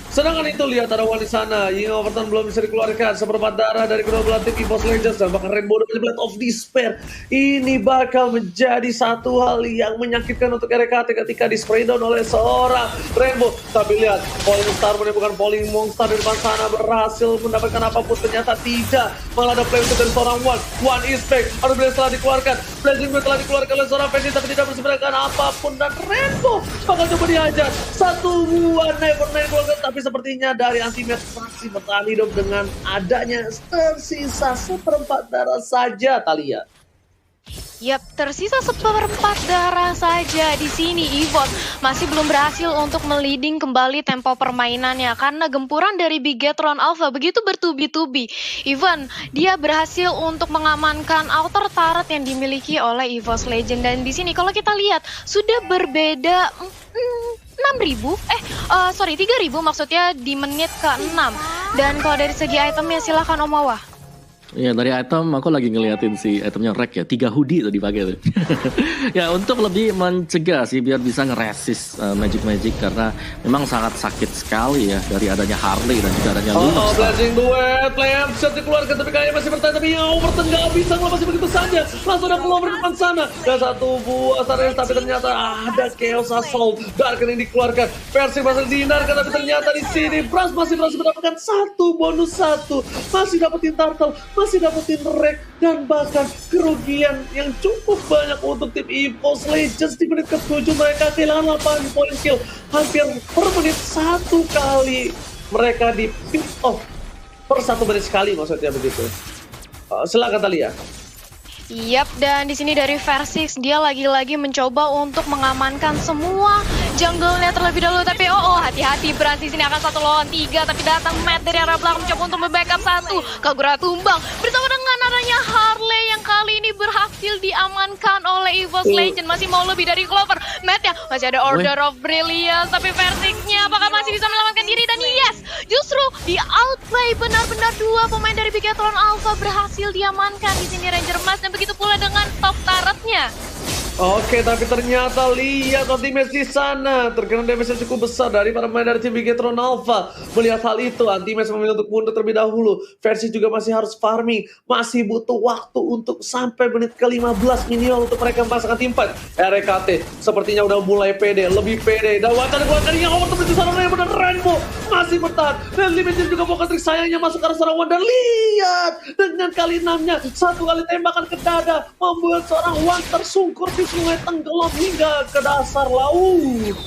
Sedangkan itu lihat ada One di sana, Ying Overton belum bisa dikeluarkan, seperempat darah dari kedua belah tim EVOS Legends dan bahkan Rainbow dengan Blade of Despair. Ini bakal menjadi satu hal yang menyakitkan untuk RKT ketika di spray down oleh seorang Rainbow. Tapi lihat, Polling Star bukan Polling Monster di depan sana berhasil mendapatkan apapun, ternyata tidak. Malah ada play dari seorang One is back, harus Blade telah dikeluarkan, Blazing Blade telah dikeluarkan oleh seorang Fanny, tapi tidak berseberakan apapun, dan Rainbow bakal coba dihajar. Satu buah Never dikeluarkan, tapi sepertinya dari anti-match masih bertahan hidup dengan adanya tersisa seperempat darah saja, Talia. Yap, tersisa seperempat darah saja di sini. EVOS masih belum berhasil untuk meliding kembali tempo permainannya karena gempuran dari Bigetron Alpha begitu bertubi-tubi. Even dia berhasil untuk mengamankan outer turret yang dimiliki oleh EVOS Legend, dan di sini kalau kita lihat sudah berbeda 3.000 maksudnya di menit ke-6. Dan kalau dari segi itemnya silahkan Om Wawa. Ya dari item aku lagi ngeliatin si itemnya Rek ya, 3 hoodie tadi pakai tuh. Ya untuk lebih mencegah sih biar bisa ngeresist magic karena memang sangat sakit sekali ya dari adanya Harley dan juga adanya Lunox. Blazing duet, play up shot dikeluarkan tapi kayaknya masih bertahan, tapi yang Overton nggak bisa ngelepasin begitu saja. Langsung ada Clover di depan sana dan satu buah Sares, tapi ternyata ada Chaos Assault Darken yang dikeluarkan. Versi masih dihindarkan, tapi ternyata di sini Brass masih berhasil mendapatkan bonus satu, masih dapetin Turtle, masih dapetin Rek, dan bahkan kerugian yang cukup banyak untuk tim EVOS Legends. Di menit ke-7 mereka kehilangan 8 point kill, hampir per menit satu kali mereka di pick off, per 1 menit sekali maksudnya begitu. Silakan Talia. Yap, dan di sini dari Versix dia lagi-lagi mencoba untuk mengamankan semua jungle-nya terlebih dahulu, tapi hati-hati Brans di sini akan 1 lawan 3, tapi datang Matt dari arah belakang mencoba untuk membackup satu. Kagura tumbang bersama dengan adanya Harley yang kali ini berhasil diamankan oleh EVOS Legend. Masih mau lebih dari Clover, Matt ya masih ada Order of Brilliance, tapi Versix-nya apakah masih bisa menyelamatkan diri? Dan yes, justru di outplay benar-benar dua pemain dari Bigetron Alpha berhasil diamankan di sini Ranger Emas, dan begitu pula dengan top turretnya. Oke, tapi ternyata lihat anti-match di sana terkena damage yang cukup besar dari para pemain dari tim Bigetron Alpha. Melihat hal itu, anti-match memilih untuk mundur terlebih dahulu. Versi juga masih harus farming, masih butuh waktu untuk sampai menit ke-15 minimal untuk mereka memasangkan tim fight. RKT sepertinya udah mulai pede, lebih pede. Dan wacana yang awal terbentuk sana Rainbow, dan Rainbow masih bertahan. Dan limited juga Poker Trick sayangnya masuk ke arah seorang Wan, dan lihat dengan kali 6-nya, satu kali tembakan ke dada membuat seorang Wan tersungkur di sungai tenggelam hingga ke dasar laut.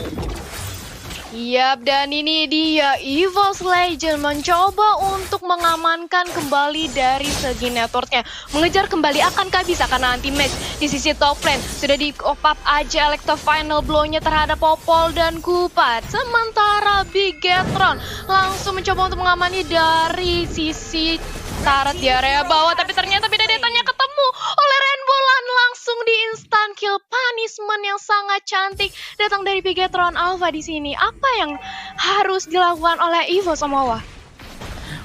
Yap, dan ini dia EVOS Legend mencoba untuk mengamankan kembali dari segi networknya. Mengejar kembali akankah bisa karena anti-match di sisi top lane. Sudah di-op-up aja Electro final blow-nya terhadap Popol dan Kupat. Sementara Bigetron langsung mencoba untuk mengamani dari sisi Tarat di area bawah. Tapi ternyata beda datanya ketemu oleh Rainbow Lan langsung di instant kill. Punishment yang sangat cantik datang dari Bigetron Alpha di sini. Apa yang harus dilakukan oleh EVOS Omawa?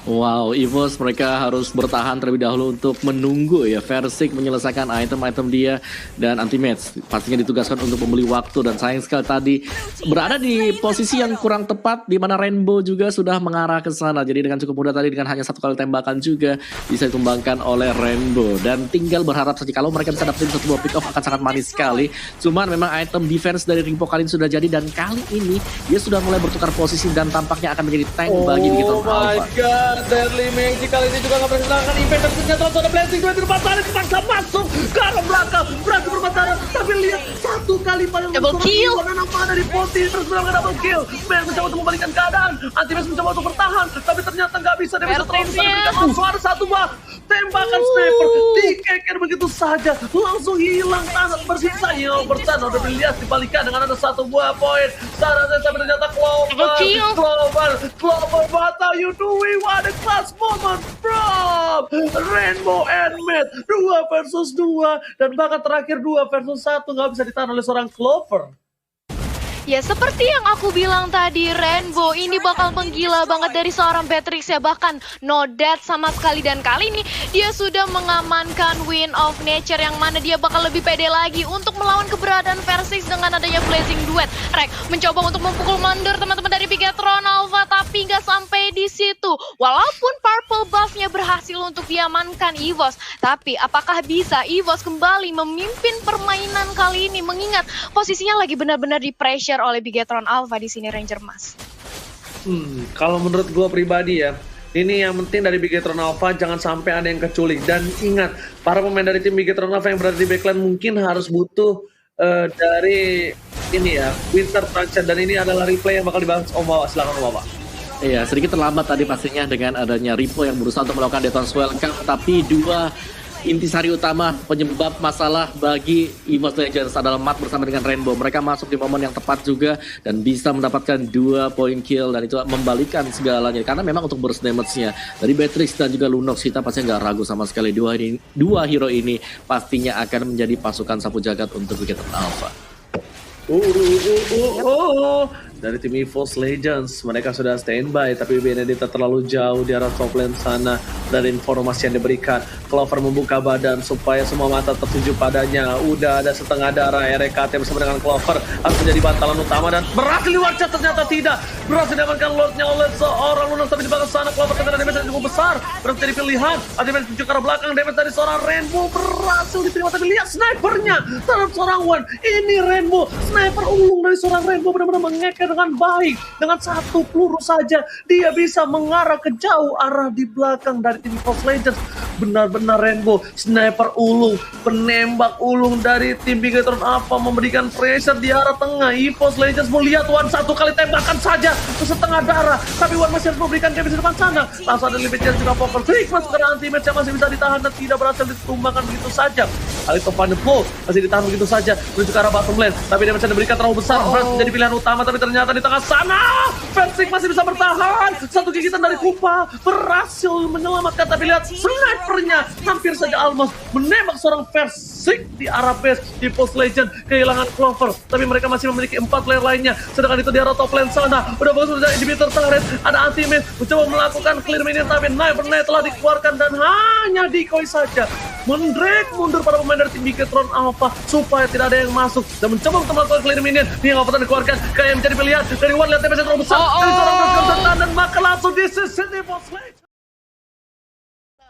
Wow, EVOS mereka harus bertahan terlebih dahulu untuk menunggu ya Versik menyelesaikan item-item dia dan anti-match. Pastinya ditugaskan untuk membeli waktu dan sayang sekali tadi berada di posisi yang kurang tepat di mana Rainbow juga sudah mengarah ke sana. Jadi dengan cukup mudah tadi dengan hanya satu kali tembakan juga bisa ditumbangkan oleh Rainbow dan tinggal berharap saja kalau mereka bisa dapetin satu buah pick off akan sangat manis sekali. Cuman memang item defense dari Rimpo kali ini sudah jadi dan kali ini dia sudah mulai bertukar posisi dan tampaknya akan menjadi tank bagi Bigetron Alpha. Oh my god. Deadly Magic kali ini juga nggak berhasil melakukan event dan ternyata langsung ada blessing 2 tempat tadi terpaksa masuk ke arah belakang berhasil berpacaran tapi lihat satu kali paling double kill dari posisi terus melakukan double kill. Ben mencoba untuk membalikkan keadaan, Antimes mencoba untuk bertahan tapi ternyata nggak bisa. Dia bisa terus langsung ada satu buah tembakan sniper dikeker begitu saja langsung hilang sangat bersisa. Yo bersama udah dilihat dibalikan dengan ada satu buah poin sarannya sampai ternyata Clover what are you doing? What a class moment from Rainbow and Matt 2 versus 2 dan bahkan terakhir 2 versus 1 nggak bisa ditahan oleh seorang Clover. Ya seperti yang aku bilang tadi, Rainbow ini bakal menggila banget dari seorang Beatrix ya. Bahkan no death sama sekali. Dan kali ini dia sudah mengamankan Wind of Nature yang mana dia bakal lebih pede lagi untuk melawan keberadaan Versix dengan adanya Blazing Duet. Rek mencoba untuk memukul mundur teman-teman dari Bigetron Alpha tapi nggak sampai di situ. Walaupun purple buff-nya berhasil untuk diamankan EVOS, tapi apakah bisa EVOS kembali memimpin permainan kali ini mengingat posisinya lagi benar-benar di pressure oleh Bigetron Alpha di sini Ranger Mas? Kalau menurut gue pribadi ya, ini yang penting dari Bigetron Alpha jangan sampai ada yang keculik. Dan ingat, para pemain dari tim Bigetron Alpha yang berada di backline mungkin harus butuh dari ini ya, Winter Transit. Dan ini adalah replay yang bakal dibahas Omawa. Silakan Omawa. Iya, sedikit terlambat tadi pastinya dengan adanya Ripo yang berusaha untuk melakukan Detona's Welcome, tapi dua intisari utama penyebab masalah bagi EVOS Legends adalah Matt bersama dengan Rainbow. Mereka masuk di momen yang tepat juga dan bisa mendapatkan 2 poin kill dan itu membalikan segalanya. Karena memang untuk burst damage-nya dari Beatrix dan juga Lunox kita pasti nggak ragu sama sekali dua hero ini pastinya akan menjadi pasukan sapu jagat untuk Bigetron Alpha. Dari tim EVOS Legends mereka sudah standby tapi Benedetta terlalu jauh di arah top lane sana. Dari informasi yang diberikan, Clover membuka badan supaya semua mata tertuju padanya. Udah ada setengah darah, RKT bersama dengan Clover harus menjadi bantalan utama dan berhasil diwajah, ternyata tidak berhasil diamankan Lordnya oleh seorang Lunox tapi di belakang sana Clover terkena damage yang cukup besar. Berhasil jadi pilihan, ada damage tujuh ke arah belakang, damage dari seorang Rainbow berhasil diterima tapi lihat snipernya terhadap seorang Wan. Ini Rainbow, sniper ulung dari seorang Rainbow benar-benar mengeker dengan baik. Dengan satu peluru saja dia bisa mengarah ke jauh arah di belakang dari tim EVOS Legends. Benar-benar Rainbow, sniper ulung, penembak ulung dari tim Bigetron Alpha memberikan pressure di arah tengah. EVOS Legends melihat Wan satu kali tembakan saja ke setengah darah, tapi Wan masih harus memberikan damage di depan sana. Langsung ada limit juga Popper Fix masuk ke anti-match yang masih bisa ditahan dan tidak berhasil ditumbangkan begitu saja. Kali itu Final Flow masih ditahan begitu saja menuju ke arah bottom lane, tapi damage yang diberikan terlalu besar. Menjadi pilihan utama tapi ternyata di tengah sana Versik masih bisa bertahan. Satu gigitan dari Kupa berhasil menyelamatkan tapi lihat snipernya hampir saja almost menembak seorang Versik di arah base di EVOS Legend. Kehilangan Clover tapi mereka masih memiliki 4 player lainnya, sedangkan itu di arah top lane sana udah bagus sudah inhibitor turret, ada anti-mage mencoba melakukan clear minion tapi Sniper telah dikeluarkan dan hanya decoy saja mendrag mundur para pemain dari tim Bigetron Alpha supaya tidak ada yang masuk dan mencoba untuk melakukan clear minion. Dia nggak pernah dikeluarkan, kayak menjadi pilihan dari Wan. Lihat damage terlalu besar dari seorang dan maka langsung disisir di EVOS Legends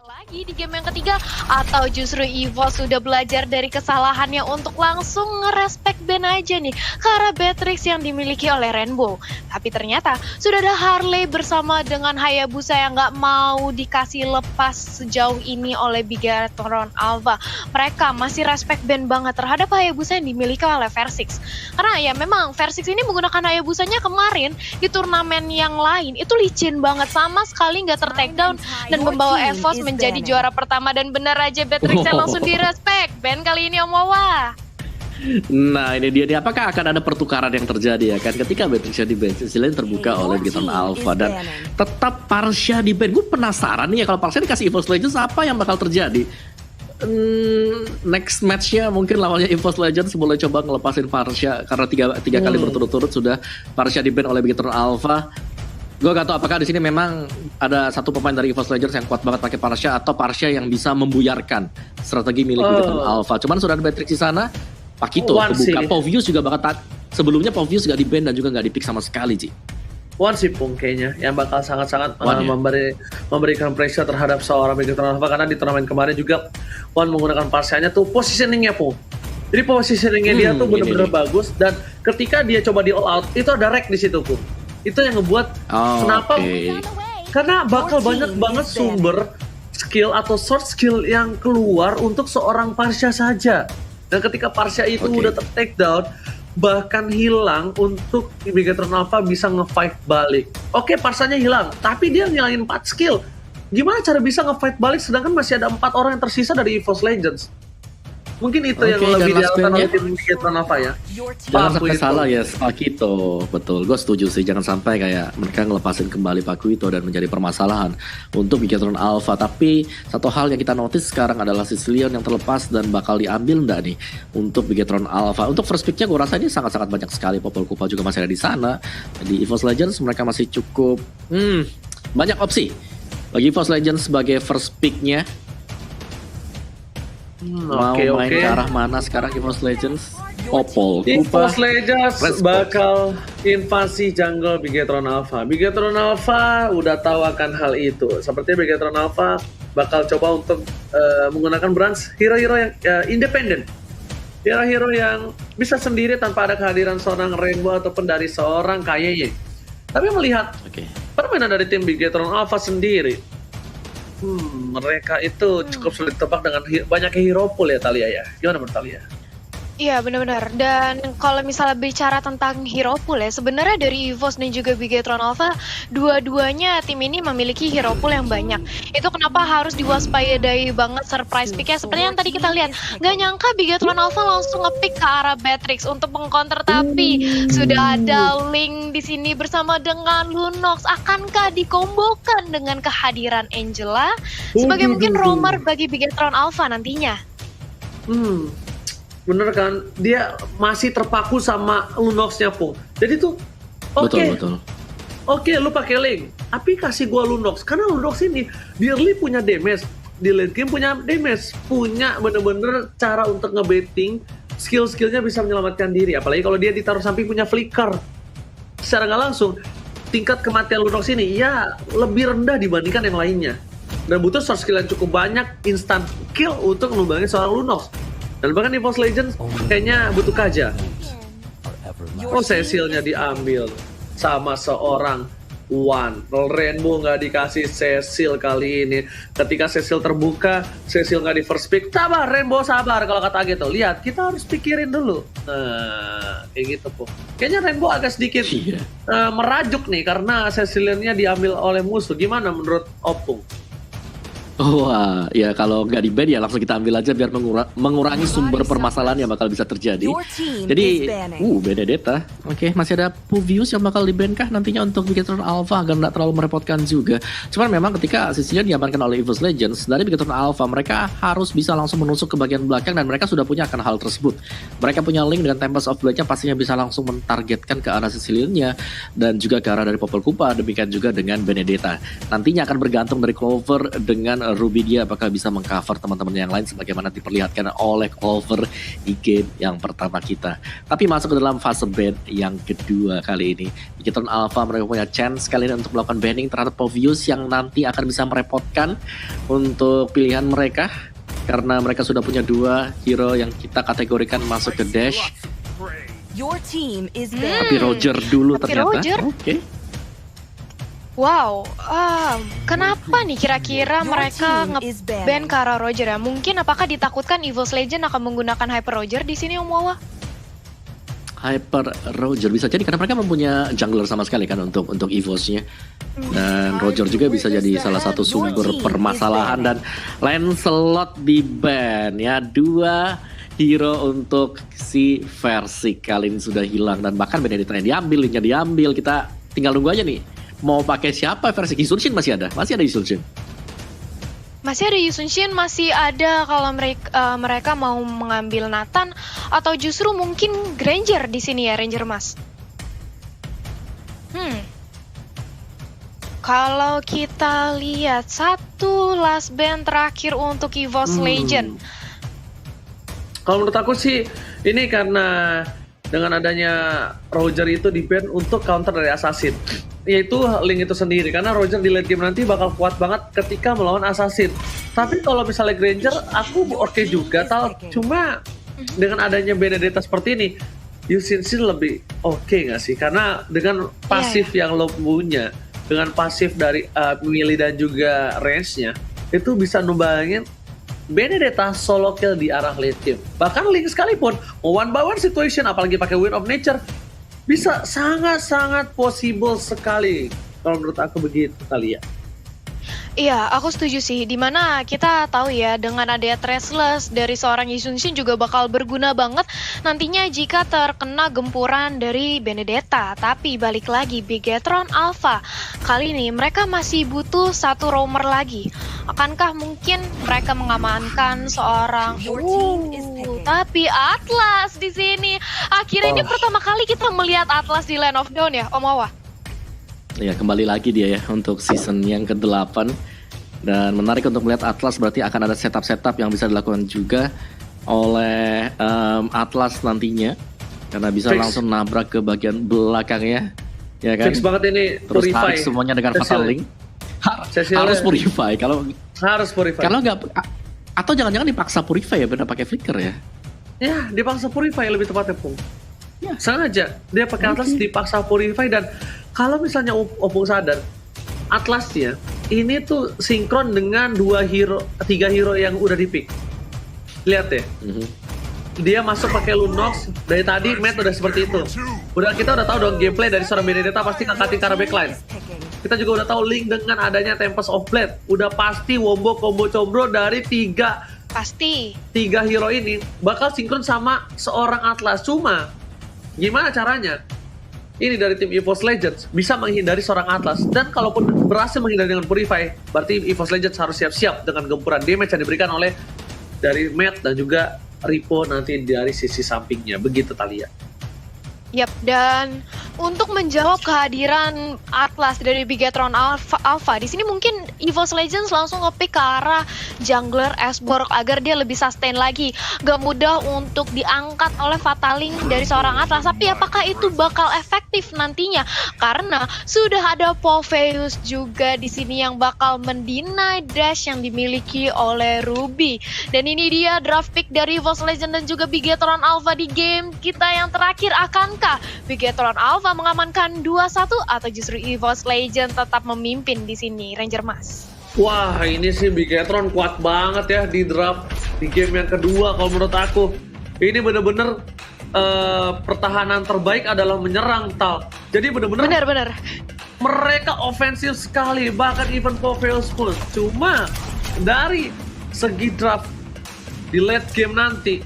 lagi di game yang ketiga, atau justru EVOS sudah belajar dari kesalahannya untuk langsung ngerespek ban aja nih ke arah Beatrix yang dimiliki oleh Rainbow. Tapi ternyata sudah ada Harley bersama dengan Hayabusa yang nggak mau dikasih lepas sejauh ini oleh Bigetron Alpha. Mereka masih respect band banget terhadap Hayabusa yang dimiliki oleh Versix. Karena ya memang Versix ini menggunakan Hayabusanya kemarin di turnamen yang lain itu licin banget, sama sekali nggak ter-takedown dan membawa EVOS menjadi juara pertama. Dan benar aja Beatrixnya langsung direspect band kali ini Om Wawa. Nah ini dia nih, apakah akan ada pertukaran yang terjadi ya kan ketika Beatrixnya di ban, sisi lain terbuka oleh Bigetron Alpha dan tetap Parsha di ban. Gue penasaran nih ya kalau Parsha dikasih EVOS Legends apa yang bakal terjadi. Next matchnya mungkin lawannya EVOS Legends boleh coba ngelepasin Parsha karena tiga kali berturut-turut sudah Parsha di ban oleh Bigetron Alpha. Gue gak tau apakah di sini memang ada satu pemain dari EVOS Legends yang kuat banget pakai Parsha atau Parsha yang bisa membuyarkan strategi milik Bigetron Alpha. Cuman sudah ada Beatrix di sana. Pakito kebuka, Povius juga bakal sebelumnya Povius gak di ban dan juga gak di pick sama sekali Ji. One sih Pung kayaknya yang bakal sangat-sangat memberikan pressure terhadap seorang Bigetron Alpha karena di turnamen kemarin juga One menggunakan Parsha-nya tuh positioningnya Pung. Jadi positioningnya dia tuh bener-bener bagus dan ketika dia coba di all out itu ada rek di situ Pung. Itu yang ngebuat kenapa? Karena bakal banyak banget sumber skill atau source skill yang keluar untuk seorang Parsha saja. Dan ketika Parsha itu udah ter-take down, bahkan hilang untuk Bigetron Alpha bisa nge-fight balik. Oke, Parsanya hilang, tapi dia ngilangin 4 skill. Gimana cara bisa nge-fight balik sedangkan masih ada 4 orang yang tersisa dari EVOS Legends? Mungkin itu yang lebih dialihkan oleh tim Bigetron Alpha ya. Jangan sampai salah ya Pakito. Betul, gue setuju sih. Jangan sampai kayak mereka ngelepasin kembali Pakito dan menjadi permasalahan untuk Bigetron Alpha. Tapi satu hal yang kita notice sekarang adalah Sicilian yang terlepas dan bakal diambil enggak nih untuk Bigetron Alpha. Untuk first picknya gue rasa ini sangat-sangat banyak sekali. Popol Kupa juga masih ada di sana. Di EVOS Legends mereka masih cukup banyak opsi bagi EVOS Legends sebagai first picknya. Mau main ke arah mana sekarang EVOS Legends? Popol Kupa. EVOS Legends bakal invasi jungle Bigetron Alpha. Bigetron Alpha udah tahu akan hal itu. Seperti Bigetron Alpha bakal coba untuk menggunakan branch hero-hero yang independen. Hero-hero yang bisa sendiri tanpa ada kehadiran seorang Rainbow ataupun dari seorang KYY. Tapi melihat permainan dari tim Bigetron Alpha sendiri, mereka itu cukup sulit tebak dengan banyaknya hero pool ya Talia ya. Gimana menurut Talia? Iya benar-benar. Dan kalau misalnya bicara tentang hero pool ya, sebenarnya dari EVOS dan juga Bigetron Alpha, dua-duanya tim ini memiliki hero pool yang banyak. Itu kenapa harus diwaspadai banget surprise pick-nya. Seperti yang tadi kita lihat, nggak nyangka Bigetron Alpha langsung nge-pick ke arah Beatrix untuk meng-counter, tapi sudah ada Link di sini bersama dengan Lunox. Akankah dikombokan dengan kehadiran Angela sebagai mungkin roamer bagi Bigetron Alpha nantinya? Bener kan, dia masih terpaku sama Lunox-nya Pung. Jadi tuh Oke, lu pakai Link, tapi kasih gua Lunox karena Lunox ini di early punya damage, di late game punya damage, punya bener-bener cara untuk ngebaiting, skill-skillnya bisa menyelamatkan diri. Apalagi kalau dia ditaruh samping punya flicker, secara nggak langsung tingkat kematian Lunox ini ya lebih rendah dibandingkan yang lainnya. Dan butuh source skill yang cukup banyak, instant kill untuk ngelumbangin seorang Lunox. Dan bahkan di EVOS Legends kayaknya butuh Kaja. Cecilnya diambil sama seorang One. Rainbow nggak dikasih Cecil kali ini. Ketika Cecil terbuka, Cecil nggak di first pick. Sabar Rainbow, sabar kalau kata gitu. Lihat, kita harus pikirin dulu. Nah, kayak gitu po. Kayaknya Rainbow agak sedikit merajuk nih karena Ceciliannya diambil oleh musuh. Gimana menurut Opung? Wah, ya kalau nggak di ban ya langsung kita ambil aja biar mengurangi sumber permasalahan yang bakal bisa terjadi. Jadi, Benedetta. Oke, masih ada Povius yang bakal di ban kah nantinya untuk Bigetron Alpha agar nggak terlalu merepotkan juga. Cuman memang ketika Sicilian diamankan oleh EVOS Legends dari Bigetron Alpha, mereka harus bisa langsung menusuk ke bagian belakang dan mereka sudah punya akan hal tersebut. Mereka punya Link dengan Tempest of Blade-nya pastinya bisa langsung mentargetkan ke arah Sicilian-nya dan juga ke arah dari Popol Kupa, demikian juga dengan Benedetta. Nantinya akan bergantung dari Clover dengan Ruby dia apakah bisa mengcover teman-teman yang lain sebagaimana diperlihatkan oleh Clover di game yang pertama kita. Tapi masuk ke dalam fase ban yang kedua kali ini, Bigetron Alpha mereka punya chance kali ini untuk melakukan banning terhadap Povius yang nanti akan bisa merepotkan untuk pilihan mereka karena mereka sudah punya dua hero yang kita kategorikan masuk ke dash. Your team is Tapi banned. Roger dulu Tapi ternyata. Roger? Oke. Wow, kenapa nih kira-kira Your mereka team is nge-ban banned. Kara Roger ya? Mungkin apakah ditakutkan EVOS Legend akan menggunakan Hyper Roger di sini, Om Wawa? Hyper Roger bisa jadi karena mereka mempunyai jungler sama sekali kan untuk EVOS-nya. Dan Roger juga bisa jadi salah satu sumber permasalahan. Dan Lancelot di ban ya, 2 hero untuk si versi kali ini sudah hilang. Dan bahkan Benedetta diambil, linknya diambil. Kita tinggal nunggu aja nih, mau pakai siapa versi Yisunshin. Masih ada Yisunshin. Masih ada Yusunshin, masih ada kalau mereka mau mengambil Nathan atau justru mungkin Granger di sini ya, Ranger Mas. Kalau kita lihat satu last band terakhir untuk EVOS Legend. Kalau menurut aku sih ini karena dengan adanya Roger itu di ban untuk counter dari Assassin, yaitu Link itu sendiri, karena Roger di late game nanti bakal kuat banget ketika melawan Assassin. Tapi kalau misalnya Granger aku oke juga cuma dengan adanya Benedetta seperti ini, Yusunshin lebih oke nggak sih? Karena dengan pasif yang lo punya, dengan pasif dari melee dan juga range-nya, itu bisa numbangin Benedetta solo kill di arah late game. Bahkan Link sekalipun one by one situation, apalagi pakai Wind of Nature, bisa sangat-sangat possible sekali. Kalau menurut aku begitu kali ya. Iya, aku setuju sih. Dimana kita tahu ya, dengan adanya Traceless dari seorang Yusunshin juga bakal berguna banget nantinya jika terkena gempuran dari Benedetta. Tapi balik lagi, Bigetron Alpha kali ini mereka masih butuh satu roamer lagi. Akankah mungkin mereka mengamankan seorang tapi Atlas di sini. Akhirnya ini pertama kali kita melihat Atlas di Land of Dawn ya, Om Wawa. Ya, kembali lagi dia ya untuk season yang ke-8. Dan menarik untuk melihat Atlas, berarti akan ada setup-setup yang bisa dilakukan juga oleh Atlas nantinya. Karena bisa langsung nabrak ke bagian belakangnya. Ya kan? Fix banget ini. Terus Purify tarik semuanya dengan Fatal Link. Harus Purify. Harus Purify. Kalau nggak, atau jangan-jangan dipaksa Purify ya, benar pakai Flicker ya? Ya, dipaksa Purify lebih tepatnya, Pung. Ya. Sengaja dia pakai Atlas dipaksa Purify. Dan kalau misalnya Opung sadar, Atlasnya ini tuh sinkron dengan 3 hero yang udah di pick. Lihat deh. Dia masuk pakai Lunox, dari tadi Matt udah seperti itu. Kita udah tahu dong gameplay dari seorang Benedetta pasti ngangkatin ke arah backline. Kita juga udah tahu Link dengan adanya Tempest of Blade, udah pasti wombo combo combro dari 3 hero ini bakal sinkron sama seorang Atlas. Cuma gimana caranya? Ini dari tim EVOS Legends bisa menghindari seorang Atlas, dan kalaupun berhasil menghindari dengan Purify, berarti EVOS Legends harus siap-siap dengan gempuran damage yang diberikan oleh dari Matt dan juga Ripo nanti dari sisi sampingnya. Begitu Talia. Yap, dan untuk menjawab kehadiran Atlas dari Bigetron Alpha di sini mungkin EVOS Legends langsung nge-pick ke arah jungler Esborg agar dia lebih sustain lagi. Gak mudah untuk diangkat oleh Fataling dari seorang Atlas, tapi apakah itu bakal efektif nantinya? Karena sudah ada Popheus juga di sini yang bakal mendeny dash yang dimiliki oleh Ruby. Dan ini dia draft pick dari EVOS Legends dan juga Bigetron Alpha di game kita yang terakhir. Akankah Bigetron Alpha mengamankan 2-1 atau justru EVOS Legends tetap memimpin di sini, Ranger Mas? Wah, ini sih Bigetron kuat banget ya di draft di game yang kedua kalau menurut aku. Ini bener-bener pertahanan terbaik adalah menyerang, Tal. Jadi bener-bener mereka ofensif sekali, bahkan even Popheus pun. Cuma dari segi draft di late game nanti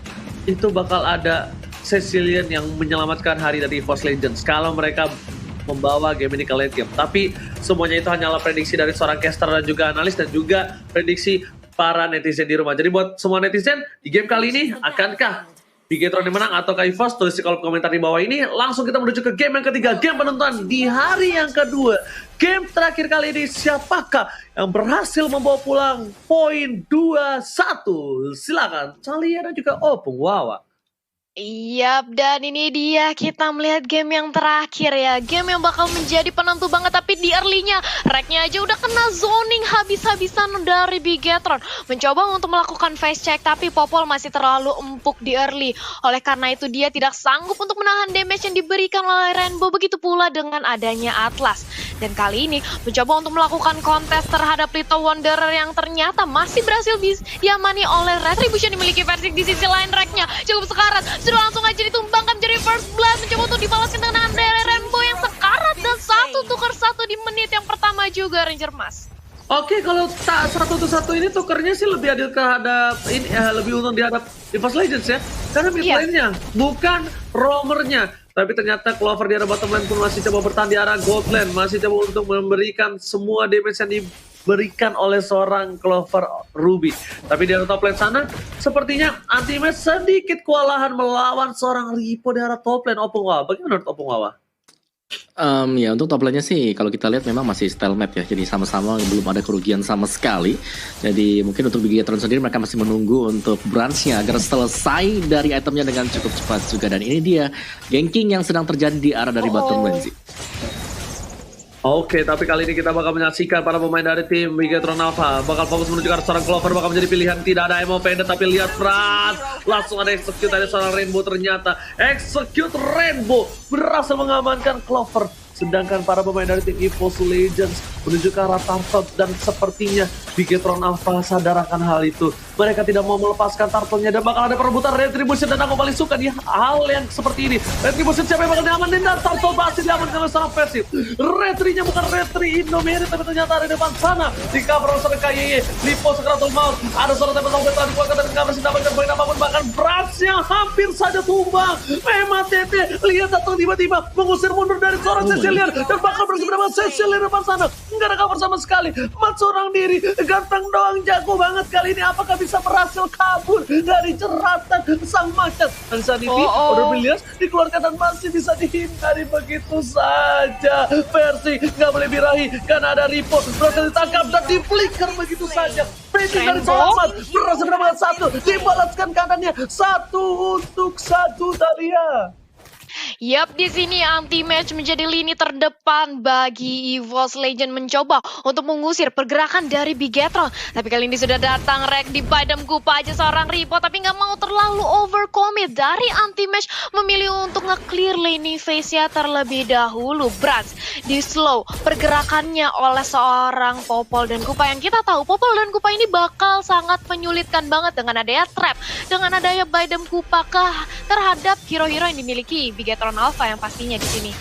itu bakal ada Cecilian yang menyelamatkan hari dari EVOS Legends kalau mereka membawa game ini ke late game. Tapi semuanya itu hanyalah prediksi dari seorang caster dan juga analis dan juga prediksi para netizen di rumah. Jadi buat semua netizen, di game kali ini akankah Bigetron yang menang atau EVOS? Tulis di kolom komentar di bawah ini. Langsung kita menuju ke game yang ketiga, game penentuan di hari yang kedua. Game terakhir kali ini, siapakah yang berhasil membawa pulang poin 2-1? Silakan Talia dan juga Opung Wawa. Iyap, dan ini dia kita melihat game yang terakhir ya. Game yang bakal menjadi penentu banget, tapi di early-nya Rek-nya aja udah kena zoning habis-habisan dari Bigetron. Mencoba untuk melakukan face check, tapi Popol masih terlalu empuk di early. Oleh karena itu dia tidak sanggup untuk menahan damage yang diberikan oleh Rainbow, begitu pula dengan adanya Atlas. Dan kali ini mencoba untuk melakukan kontes terhadap Little Wanderer yang ternyata masih berhasil diamani oleh Retribution dimiliki versi di sisi lain. Rek-nya cukup sekarat, sudah langsung aja ditumbangkan jadi first blood, mencoba untuk dibalaskan dengan Rainbow yang sekarat dan satu tukar satu di menit yang pertama juga Ranger Mas. Oke, kalau tak 1-1 ini tukernya sih lebih adil kehadap ini lebih untung dihadap EVOS Legends ya. Karena mid lane-nya bukan roamernya. Tapi ternyata Clover di arah bottom lane pun masih coba bertahan di arah gold lane, masih coba untuk memberikan semua damage yang diberikan oleh seorang Clover Ruby. Tapi di arah top lane sana sepertinya Anti-Match sedikit kewalahan melawan seorang Ripo di arah top lane. Opung Wawa, bagaimana menurut Opung Wawa? Ya untuk top lane-nya sih kalau kita lihat memang masih stalemate ya, jadi sama-sama belum ada kerugian sama sekali. Jadi mungkin untuk Bigetron sendiri mereka masih menunggu untuk branch-nya agar selesai dari itemnya dengan cukup cepat juga. Dan ini dia ganking yang sedang terjadi di arah dari bottom lane sih. Oke, tapi kali ini kita bakal menyaksikan para pemain dari tim Bigetron Alpha bakal fokus menuju ke arah seorang Clover, bakal menjadi pilihan. Tidak ada emo pendek, tapi lihat Frans langsung ada execute dari seorang Rainbow. Ternyata execute Rainbow berhasil mengamankan Clover. Sedangkan para pemain dari tim EVOS Legends menuju ke arah Turtle, dan sepertinya Bigetron Alpha sadar akan hal itu. Mereka tidak mau melepaskan Turtle-nya dan bakal ada perebutan Retribution, dan aku paling suka di hal yang seperti ini. Retribution siapa yang bakal diamanin, dan Turtle pasti diamankan oleh sangat pasif. Retri-nya bukan Retri Indomerit, tapi ternyata ada di depan sana. Di cover oleh KYY, Lipo Sekeratul Maut. Ada seorang tempat sampai telah dikeluarkan dari cover, tidak dapat bermain apapun, bahkan Bransnya hampir saja tumbang. Memang Tete, lihat datang tiba-tiba mengusir mundur dari seorang Cecilian, dan bakal berhasil mendapatkan Cecilian depan sana. Nggak ada cover sama sekali, mat seorang diri, ganteng doang, jago banget kali ini. Apakah bisa berhasil kabur dari jeratan sang macan? Dan Sanity, Order Billions dikeluarkan dan masih bisa dihindari begitu saja. Versi nggak boleh birahi karena ada Ripo, berhasil ditangkap dan di flicker begitu saja. Pinting dari Selamat berhasil mendapatkan satu, dibalaskan kanannya 1-1 Talia. Yap, di sini Anti-Match menjadi lini terdepan bagi EVOS Legend mencoba untuk mengusir pergerakan dari Bigetron. Tapi kali ini sudah datang Rek di Padam Kupa aja seorang Ripo, tapi nggak mau terlalu overcommit. Dari Anti-Match memilih untuk nge-clear lane phase-nya terlebih dahulu. Brans di slow pergerakannya oleh seorang Popol dan Kupa, yang kita tahu Popol dan Kupa ini bakal sangat menyulitkan banget dengan adanya trap, dengan adanya Padam Kupa terhadap hero-hero yang dimiliki Bigetron Alpha yang pastinya di sini.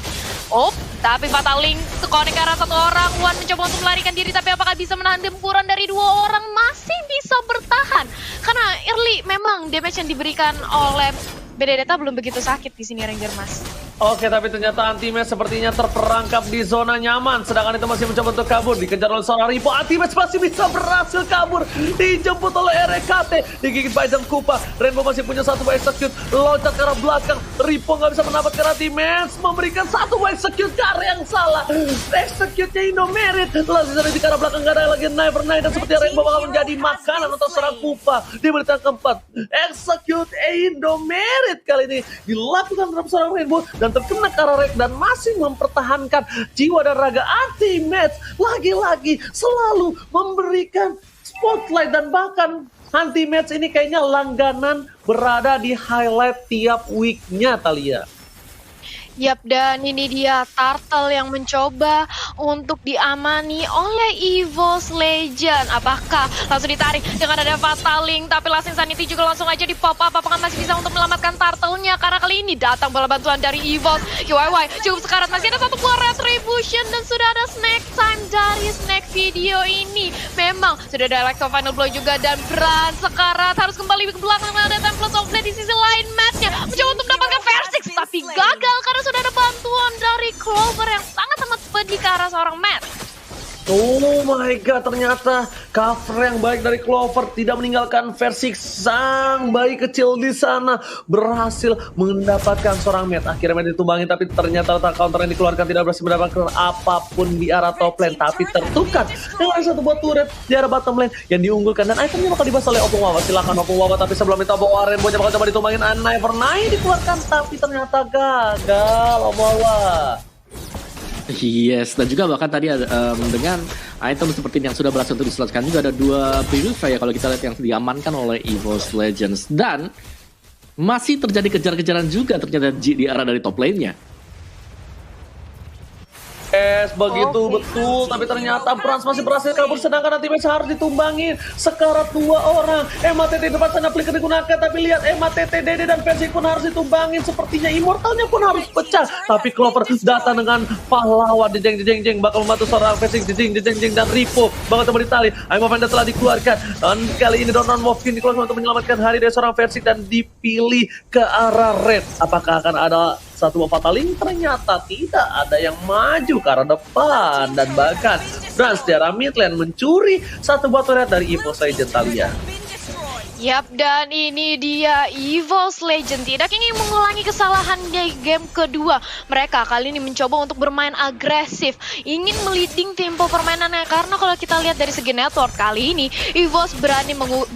Oh, tapi Fatal Link sekonek ke arah satu orang. Wan mencoba untuk melarikan diri, tapi apakah bisa menahan dempuran dari dua orang? Masih bisa bertahan karena early memang damage yang diberikan oleh Benedetta belum begitu sakit di sini Ranger Mas. Oke, tapi ternyata Anti-Match sepertinya terperangkap di zona nyaman. Sedangkan itu masih mencoba untuk kabur, dikejar oleh seorang Ripo. Anti-Match masih bisa berhasil kabur, dijemput oleh RKT, digigit Biden Kupa. Rainbow masih punya satu execute, loncat ke arah belakang. Ripo nggak bisa mendapatkan Anti-Match, memberikan satu execute ke arah yang salah. Execute-nya Indomerit, langsung dari arah belakang, nggak ada lagi Never Night, dan seperti Rainbow bakal menjadi makanan untuk seorang Kupa. Di menit yang keempat, execute Indomerit kali ini dilakukan terhadap seorang Rainbow dan terkena ke arah Rek, dan masih mempertahankan jiwa dan raga. Anti-Match lagi-lagi selalu memberikan spotlight, dan bahkan Anti-Match ini kayaknya langganan berada di highlight tiap weeknya Talia. Yap, dan ini dia Turtle yang mencoba untuk diamani oleh EVOS Legend. Apakah langsung ditarik dengan ada Fatal Link, tapi Lasting Sanity juga langsung aja di pop up. Apakah masih bisa untuk menyelamatkan Turtle-nya? Karena kali ini datang bola bantuan dari EVOS. KYY cukup sekarat, masih ada satu buah Retribution, dan sudah ada snack time dari snack video ini. Memang sudah ada Electro Final Blow juga, dan Bran sekarat harus kembali ke belakang. Ada Template of Blade di sisi lain. Match-nya mencoba untuk mendapatkan Versix, tapi gagal karena sudah ada bantuan dari Clover yang sangat-sangat pedih ke arah seorang Matt. Oh my god, ternyata cover yang baik dari Clover tidak meninggalkan versi sang bayi kecil di sana, berhasil mendapatkan seorang Matt. Akhirnya Matt ditumbangin, tapi ternyata letak counter yang dikeluarkan tidak berhasil mendapatkan apapun di arah top lane, tapi tertukar dengan satu buah turret di arah bottom lane yang diunggulkan, dan itemnya bakal dibahas oleh Opung Wawa. Silakan Opung Wawa, tapi sebelum itu Opung Wawa Rainbow bakal coba ditumbangin. Nevernight dikeluarkan, tapi ternyata gagal Opung Wawa. Yes, dan juga bahkan tadi ada, dengan item seperti ini yang sudah berhasil untuk diselesaikan juga ada 2 purify ya kalau kita lihat yang diamankan oleh EVOS Legends, dan masih terjadi kejar-kejaran juga ternyata di arah dari top lane-nya. Begitu betul, tapi ternyata Brans masih berhasil kabur, sedangkan nanti Match harus ditumbangin. Sekarat 2 orang, MATT di depan sana flicker digunakan, tapi lihat MATT, Dede dan Persik pun harus ditumbangin. Sepertinya Immortalnya pun harus pecah, tapi Clover datang dengan pahlawan jeng bakal membantu seorang Persik jeng dan Ripo bakal coba ditali. I'm Offender telah dikeluarkan, dan kali ini Donon Wolfkin dikeluarkan untuk menyelamatkan hari dari seorang Persik dan dipilih ke arah red. Apakah akan ada satu buah Fataling? Ternyata tidak ada yang maju ke arah depan, dan bahkan Brans di arah mid lane mencuri satu buah turret dari EVOS Legends Thalia. Yap, dan ini dia EVOS Legends tidak ingin mengulangi kesalahan di game kedua. Mereka kali ini mencoba untuk bermain agresif, ingin meliding tempo permainannya, karena kalau kita lihat dari segi network kali ini EVOS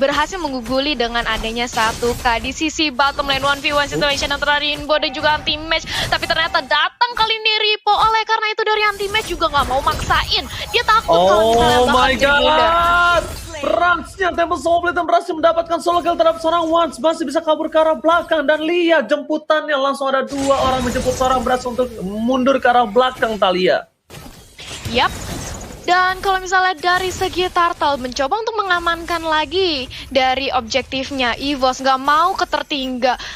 berhasil mengguguli dengan adanya 1K di sisi bottom lane 1v1 situation antara Rainbow dan juga Anti-Match. Tapi ternyata datang kali ini Ripo, oleh karena itu dari Anti-Match juga nggak mau maksain. Dia takut kalau misalnya bakal jadi blunder. Bransnya Temple Soul Blade berhasil mendapatkan solo kill terhadap seorang Once, masih bisa kabur ke arah belakang, dan lihat jemputannya langsung ada 2 orang menjemput seorang Brans untuk mundur ke arah belakang Thalia. Yap. Dan kalau misalnya dari segi Turtle mencoba untuk mengamankan lagi dari objektifnya, EVOS nggak mau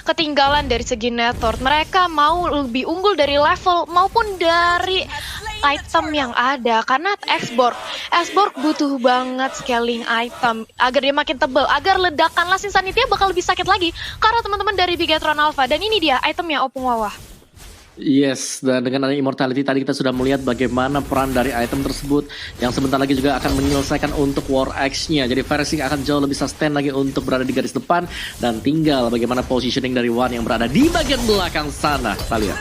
ketinggalan dari segi network. Mereka mau lebih unggul dari level maupun dari item yang ada, karena Xborg butuh banget scaling item agar dia makin tebal, agar ledakan Last Insanity bakal lebih sakit lagi karena teman-teman dari Bigetron Alpha. Dan ini dia itemnya Opung Wawa. Yes, dan dengan adanya Immortality tadi kita sudah melihat bagaimana peran dari item tersebut yang sebentar lagi juga akan menyelesaikan untuk War X-nya. Jadi Versing akan jauh lebih sustain lagi untuk berada di garis depan, dan tinggal bagaimana positioning dari One yang berada di bagian belakang sana. Thalia.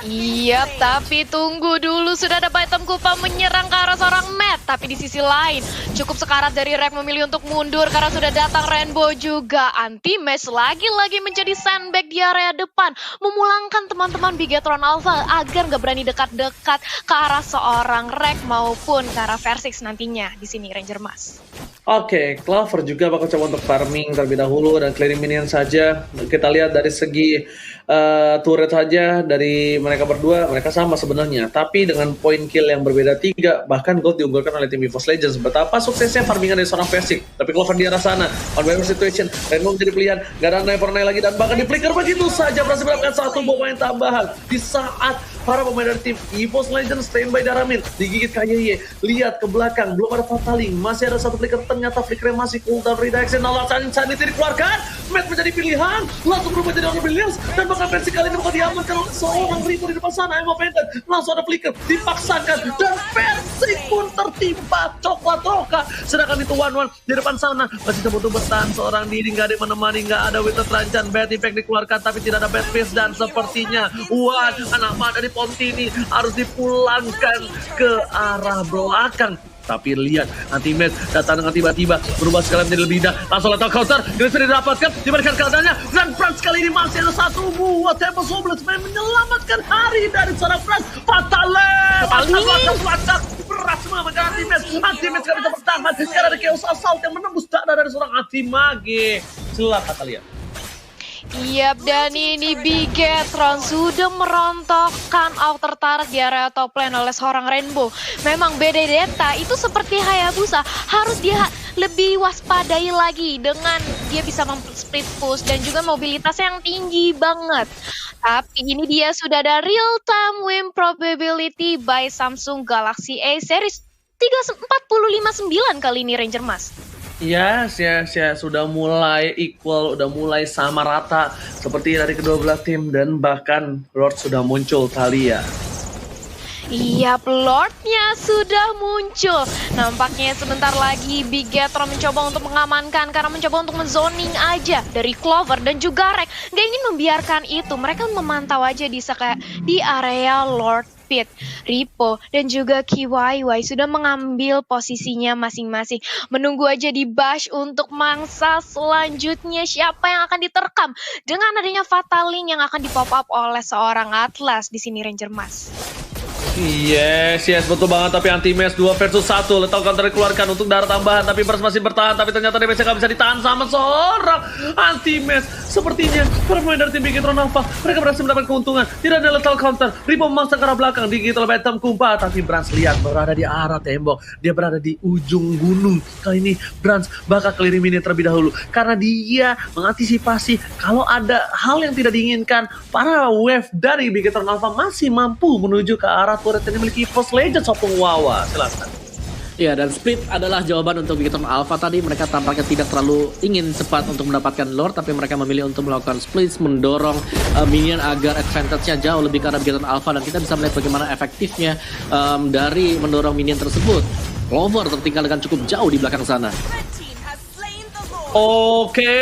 Iya, tapi tunggu dulu, sudah ada item Kupa menyerang ke arah seorang Matt. Tapi di sisi lain, cukup sekarat dari Rek memilih untuk mundur karena sudah datang Rainbow juga. Anti-Match lagi-lagi menjadi sandbag di area depan, memulangkan teman-teman Bigetron Alpha agar nggak berani dekat-dekat ke arah seorang Rek maupun ke arah Versix nantinya di sini Ranger Mas. Oke, Clover juga bakal coba untuk farming terlebih dahulu dan clearing minion saja. Kita lihat dari segi turret saja dari mereka berdua, mereka sama sebenarnya, tapi dengan poin kill yang berbeda 3, bahkan gold diunggulkan oleh tim EVOS Legends. Betapa suksesnya farmingan dari seorang Versing, tapi Clover di arah sana, on waiver situation, Rainbow menjadi pilihan, gak ada Nevernight lagi, dan bahkan di flicker begitu saja berhasil mendapatkan satu poin tambahan di saat para pemain dari tim EVOS Legends standby Daramin, digigit KYY, lihat ke belakang, belum ada Fataling, masih ada satu flicker, ternyata flickernya masih cooldown redirection, alasan Insanity dikeluarkan, Matt menjadi pilihan, langsung berubah jadi orang Billions, dan bahkan versi kali ini bakal diamankan oleh seorang Ripo di depan sana, Emma Pendant, langsung ada flicker, dipaksakan, dan versi pun tertimpa coklat roka, sedangkan itu One di depan sana, masih butuh bertahan seorang diri, nggak ada yang menemani, nggak ada Wither Trancan, Bad Effect dikeluarkan, tapi tidak ada Bad Face, dan sepertinya One, anak mana di Pontini harus dipulangkan ke arah belakang. Tapi lihat, Anti-Match datang dengan tiba-tiba berubah sekali menjadi lebih indah. Langsung letak counter, tidak bisa didapatkan, diberikan keadaannya. Dan Brans kali ini masih ada satu buah Temple Soul Blade menyelamatkan hari dari seorang Brans. Fatale! Mantap, berat semua bagi Anti-Match. Anti-Match gak bisa bertahan karena ada Chaos Assault yang menembus dada dari seorang Anti-Mage. Silakan kalian. Iya, dan ini Bigetron sudah merontokkan outer turret di area top lane oleh seorang Rainbow. Memang Benedetta itu seperti Hayabusa, harus dia lebih waspadai lagi dengan dia bisa split push dan juga mobilitasnya yang tinggi banget. Tapi ini dia sudah ada real time win probability by Samsung Galaxy A series 3459 kali ini Ranger Mas. Ya, sudah mulai equal, udah mulai sama rata seperti dari kedua belah tim, dan bahkan Lord sudah muncul Thalia. Iya, Lordnya sudah muncul. Nampaknya sebentar lagi Bigetron mencoba untuk mengamankan karena mencoba untuk menzoning aja dari Clover dan juga Rek. Gak ingin membiarkan itu. Mereka memantau aja di area Lord Pit. Ripo dan juga KYY sudah mengambil posisinya masing-masing. Menunggu aja di Bash untuk mangsa selanjutnya siapa yang akan diterkam dengan adanya Fatalin yang akan dipop up oleh seorang Atlas di sini Ranger Mas. Yes, betul banget. Tapi anti-match 2 versus 1. Lethal counter dikeluarkan untuk darah tambahan. Tapi Burst masih bertahan. Tapi ternyata damage-nya nggak bisa ditahan sama seorang anti-match. Sepertinya permain dari tim Bigetron Alpha, mereka berhasil mendapat keuntungan. Tidak ada lethal counter. Ripo memasang ke arah belakang. Digital Bantam Kumpa. Tapi Brans lihat berada di arah tembok. Dia berada di ujung gunung. Kali ini Brans bakal clear minion terlebih dahulu. Karena dia mengantisipasi kalau ada hal yang tidak diinginkan. Para wave dari Bigetron Alpha masih mampu menuju ke arah turret yang dimiliki EVOS Legends Opung Wawa. Silakan. Ya, dan split adalah jawaban untuk Bigetron Alpha tadi. Mereka tampaknya tidak terlalu ingin cepat untuk mendapatkan Lord, tapi mereka memilih untuk melakukan split, mendorong minion agar advantage-nya jauh lebih ke arah Bigetron Alpha. Dan kita bisa melihat bagaimana efektifnya dari mendorong minion tersebut. Clover tertinggal dengan cukup jauh di belakang sana. Red team has slain the Lord. Oke,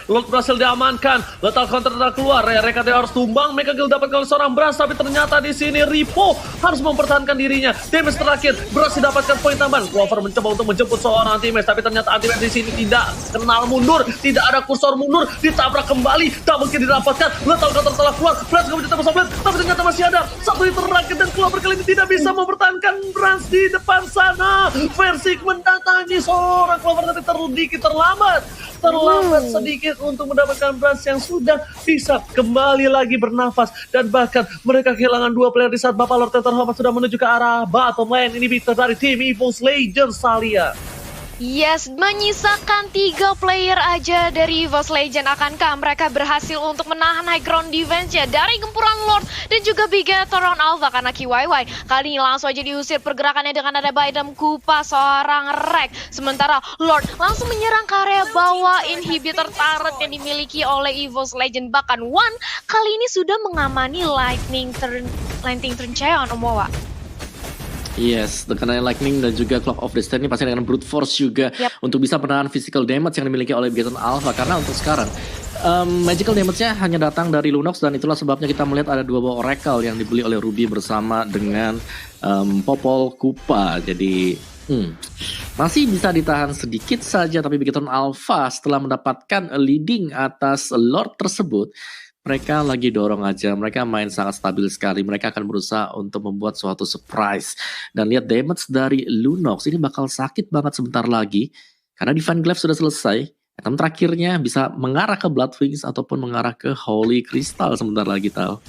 Lord berhasil diamankan. Lethal counter telah keluar. Reka harus tumbang. Mega Kill dapat oleh seorang Brans, tapi ternyata di sini Ripo harus mempertahankan dirinya. Damage terakhir berhasil dapatkan poin tambahan. Clover mencoba untuk menjemput seorang anti-match, tapi ternyata anti-match di sini tidak kenal mundur, tidak ada kursor mundur, ditabrak kembali. Tak mungkin didapatkan. Lethal counter telah keluar. Brans nggak bisa tembus blade, tapi ternyata masih ada satu hit terakhir dan Clover kali ini tidak bisa mempertahankan Brans di depan sana. Versik mendatangi seorang Clover, tapi sedikit terlambat sedikit untuk mendapatkan Brans yang sudah bisa kembali lagi bernafas. Dan bahkan mereka kehilangan 2 player di saat Bapak Lord Tetherhopper sudah menuju ke arah bottom lane. Ini victor dari tim EVOS Legends Salia. Yes, menyisakan 3 player aja dari EVOS Legend. Akankah mereka berhasil untuk menahan high ground defense-nya dari gempuran Lord dan juga Bigetron Alpha? Karena KYY kali ini langsung aja diusir pergerakannya dengan ada Baidam Kupa seorang Rek. Sementara Lord langsung menyerang ke area bawah inhibitor turret yang dimiliki oleh EVOS Legend. Bahkan One kali ini sudah mengamani Lightning Turn Cheon Omowa. Yes, dengan Lightning dan juga Clock of Destiny pasti dengan brute force juga untuk bisa menahan physical damage yang dimiliki oleh Bigetron Alpha. Karena untuk sekarang magical damage-nya hanya datang dari Lunox, dan itulah sebabnya kita melihat ada 2 buah Oracle yang dibeli oleh Ruby bersama dengan Popol Kupa. Jadi masih bisa ditahan sedikit saja, tapi Bigetron Alpha setelah mendapatkan leading atas Lord tersebut, mereka lagi dorong aja, mereka main sangat stabil sekali. Mereka akan berusaha untuk membuat suatu surprise. Dan lihat damage dari Lunox, ini bakal sakit banget sebentar lagi. Karena Divine Glaive sudah selesai. Item terakhirnya bisa mengarah ke Blood Wings ataupun mengarah ke Holy Crystal sebentar lagi, Tal.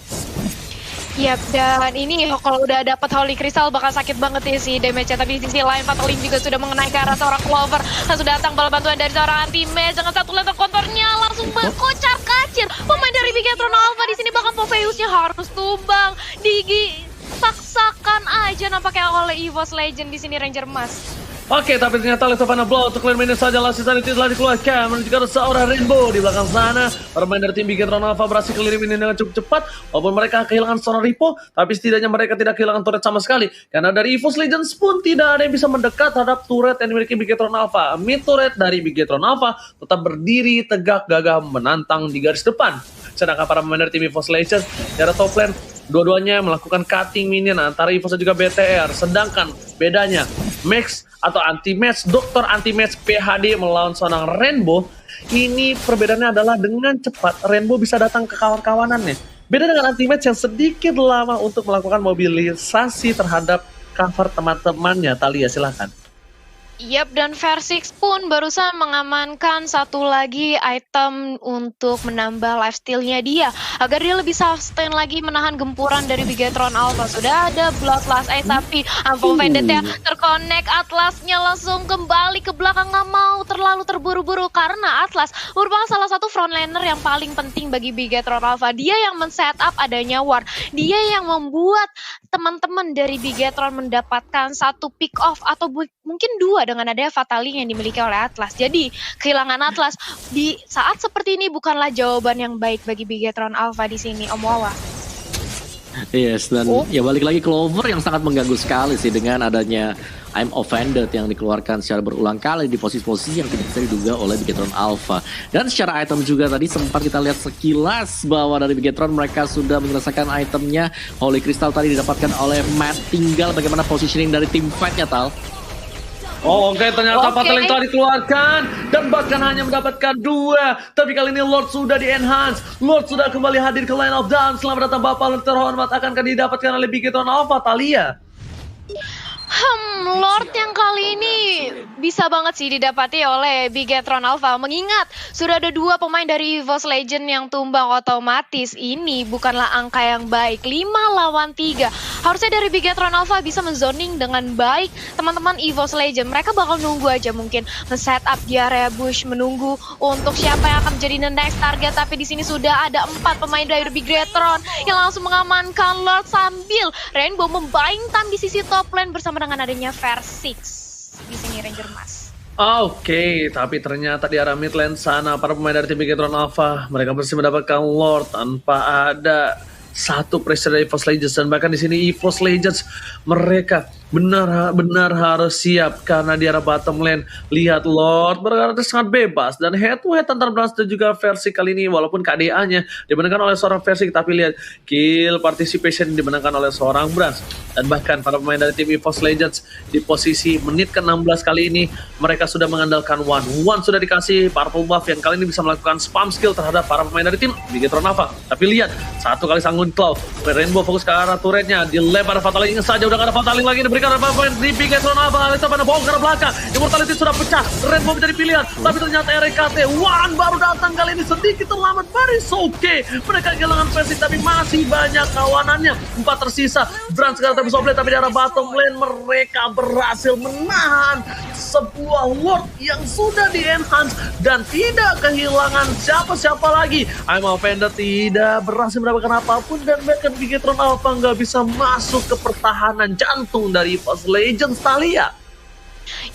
Yap, dan ini kalau udah dapat Holy Crystal bakal sakit banget ya sih damage-nya. Tapi di sisi lain Fatalin juga sudah mengenai ke arah seorang Clover. Langsung datang bala bantuan dari seorang anti-match dengan satu letter kontornya langsung berkocar kacir. Pemain dari Bigetron Alpha di sini bahkan Popeyus-nya harus tumbang. Paksakan aja nampaknya oleh EVOS Legend di sini Ranger Mas. Oke, tapi ternyata Lethal Final Blow untuk clear minion saja. Last season itu telah dikeluarkan menuju ke seorang Rainbow di belakang sana. Permain dari tim Bigetron Alpha berhasil clear minion dengan cukup cepat. Walaupun mereka kehilangan seorang Ripo, tapi setidaknya mereka tidak kehilangan turret sama sekali. Karena dari EVOS Legends pun tidak ada yang bisa mendekat terhadap turret yang dimiliki Bigetron Alpha. Mid turret dari Bigetron Alpha tetap berdiri tegak gagah menantang di garis depan. Sedangkan para pemain dari tim EVOS Legends dari top lane, dua-duanya melakukan cutting minion antara EVOS dan juga BTR. Sedangkan bedanya Max atau anti-match, dokter anti-match PHD melawan seorang Rainbow, ini perbedaannya adalah dengan cepat Rainbow bisa datang ke kawan-kawanannya. Beda dengan anti-match yang sedikit lama untuk melakukan mobilisasi terhadap cover teman-temannya. Talia, silahkan. Yap, dan Versix pun barusan mengamankan satu lagi item untuk menambah lifesteal-nya dia agar dia lebih sustain lagi menahan gempuran dari Bigetron Alpha. Sudah ada Bloodlust tapi Unfold Vendetta terkonek, Atlasnya langsung kembali ke belakang, nggak mau terlalu terburu-buru karena Atlas merupakan salah satu frontliner yang paling penting bagi Bigetron Alpha. Dia yang men-setup adanya Ward, dia yang membuat teman-teman dari Bigetron mendapatkan satu pick off atau mungkin 2 dengan adanya Fatalin yang dimiliki oleh Atlas. Jadi kehilangan Atlas di saat seperti ini bukanlah jawaban yang baik bagi Bigetron Alpha di sini, Om Wawa. Yes, dan ya balik lagi Clover yang sangat mengganggu sekali sih dengan adanya I'm Offended yang dikeluarkan secara berulang kali di posisi-posisi yang tidak bisa diduga oleh Bigetron Alpha. Dan secara item juga tadi sempat kita lihat sekilas bahwa dari Bigetron mereka sudah menyelesaikan itemnya. Holy Crystal tadi didapatkan oleh Matt, tinggal bagaimana positioning dari tim fight-nya Tal. Oh, oke, ternyata Fataling telah dikeluarkan dan bahkan hanya mendapatkan 2. Tapi kali ini Lord sudah di-enhance. Lord sudah kembali hadir ke Line of Dawn. Selamat datang Bapak terhormat, akankah didapatkan oleh Bigetron Alpha, Talia? Lord yang kali ini bisa banget sih didapati oleh Bigetron Alpha. Mengingat sudah ada 2 pemain dari EVOS Legend yang tumbang otomatis. Ini bukanlah angka yang baik. 5 lawan 3. Harusnya dari Bigetron Alpha bisa menzoning dengan baik teman-teman EVOS Legend. Mereka bakal nunggu aja mungkin men-setup di area bush, menunggu untuk siapa yang akan menjadi the next target. Tapi di sini sudah ada 4 pemain dari Bigetron yang langsung mengamankan Lord sambil Rainbow membayang time di sisi top lane bersama dengan adanya Versix di sini Ranger Mas. Oke, tapi ternyata di arah mid lane sana para pemain dari tim Bigetron Alpha mereka berhasil mendapatkan Lord tanpa ada satu pressure dari EVOS Legends. Dan bahkan di sini EVOS Legends mereka benar-benar harus siap karena di arah bottom lane lihat Lord berada sangat bebas dan head to head antara Brans dan juga Versi kali ini walaupun KDA-nya dimenangkan oleh seorang Versi, tapi lihat kill participation dimenangkan oleh seorang Brans. Dan bahkan para pemain dari tim EVOS Legends di posisi menit ke-16 kali ini mereka sudah mengandalkan One sudah dikasih purple buff yang kali ini bisa melakukan spam skill terhadap para pemain dari tim Bigetron Alpha. Tapi lihat satu kali sanggun claw, Rainbow fokus ke arah turretnya, dilempar Fataling saja, udah gak ada Fataling lagi diberikan oleh pemain di Bigetron Alpha. Itu pada bongkar belakang, Immortality sudah pecah, Rainbow menjadi pilihan, tapi ternyata RKT One baru datang kali ini sedikit terlambat. Paris oke, mereka kehilangan Versix tapi masih banyak kawanannya, 4 tersisa. Brand sekarang tapi sobleh, tapi di arah bottom lane mereka berhasil menahan sebuah Lord yang sudah di-enhance dan tidak kehilangan siapa-siapa lagi. I'm Offended tidak berhasil mendapatkan apapun dan bahkan Bigetron Alpha nggak bisa masuk ke pertahanan jantung dari EVOS Legends, Talia.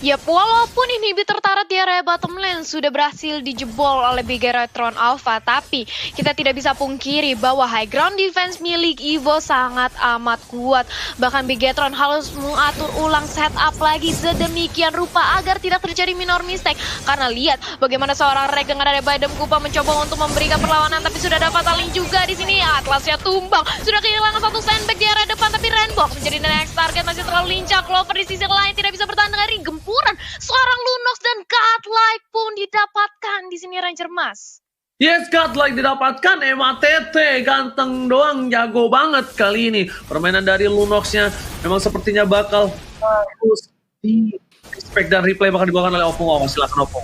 Yap, walaupun inhibitor turret di area bottom lane sudah berhasil dijebol oleh Bigetron Alpha, tapi kita tidak bisa pungkiri bahwa high ground defense milik Evo sangat amat kuat. Bahkan Bigetron harus mengatur ulang setup lagi sedemikian rupa agar tidak terjadi minor mistake. Karena lihat bagaimana seorang Reg dengan ada Badem Kupa mencoba untuk memberikan perlawanan, tapi sudah dapat taling juga di sini. Atlasnya tumbang, sudah kehilangan satu sandbag di area depan, tapi Rainbow menjadi the next target, masih terlalu lincah. Clover di sisi lain tidak bisa bertahan dengan gempuran seorang Lunox dan Godlike pun didapatkan di sini Ranger Mas. Yes, Godlike didapatkan, MATT ganteng doang, jago banget kali ini. Permainan dari Lunox-nya memang sepertinya bakal harus di respect dan replay bakal dibawakan oleh Opung. Oh, silakan Opung.